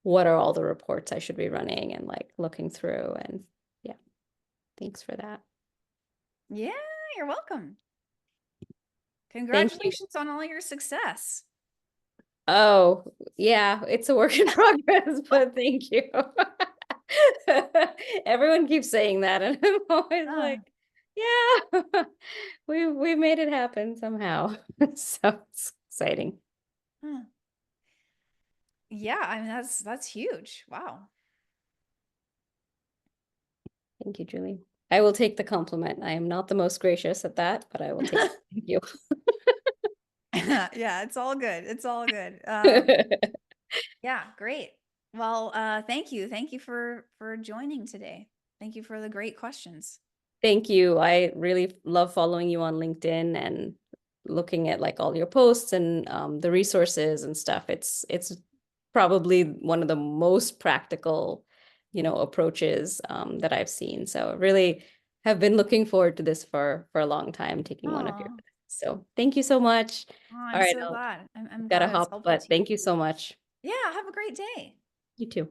what are all the reports I should be running and like looking through. And yeah, thanks for that. Yeah, you're welcome. Thank you. Congratulations on all your success. Oh, yeah, it's a work in progress, but thank you. Everyone keeps saying that, and I'm always Ah. like, yeah, we made it happen somehow. So it's exciting. Huh. Yeah, I mean that's huge. Wow. Thank you, Julie. I will take the compliment. I am not the most gracious at that, but I will take it. Thank you. Yeah, it's all good. It's all good. Yeah, great. Well, thank you. Thank you for joining today. Thank you for the great questions. Thank you. I really love following you on LinkedIn and looking at like all your posts and the resources and stuff. It's probably one of the most practical, approaches that I've seen. So really have been looking forward to this for a long time, taking one of your. Aw. So thank you so much. Oh, All I'm right, so I'll glad. I'm gotta glad it's hop, helpful but to you. thank you so much. Yeah, have a great day. You too.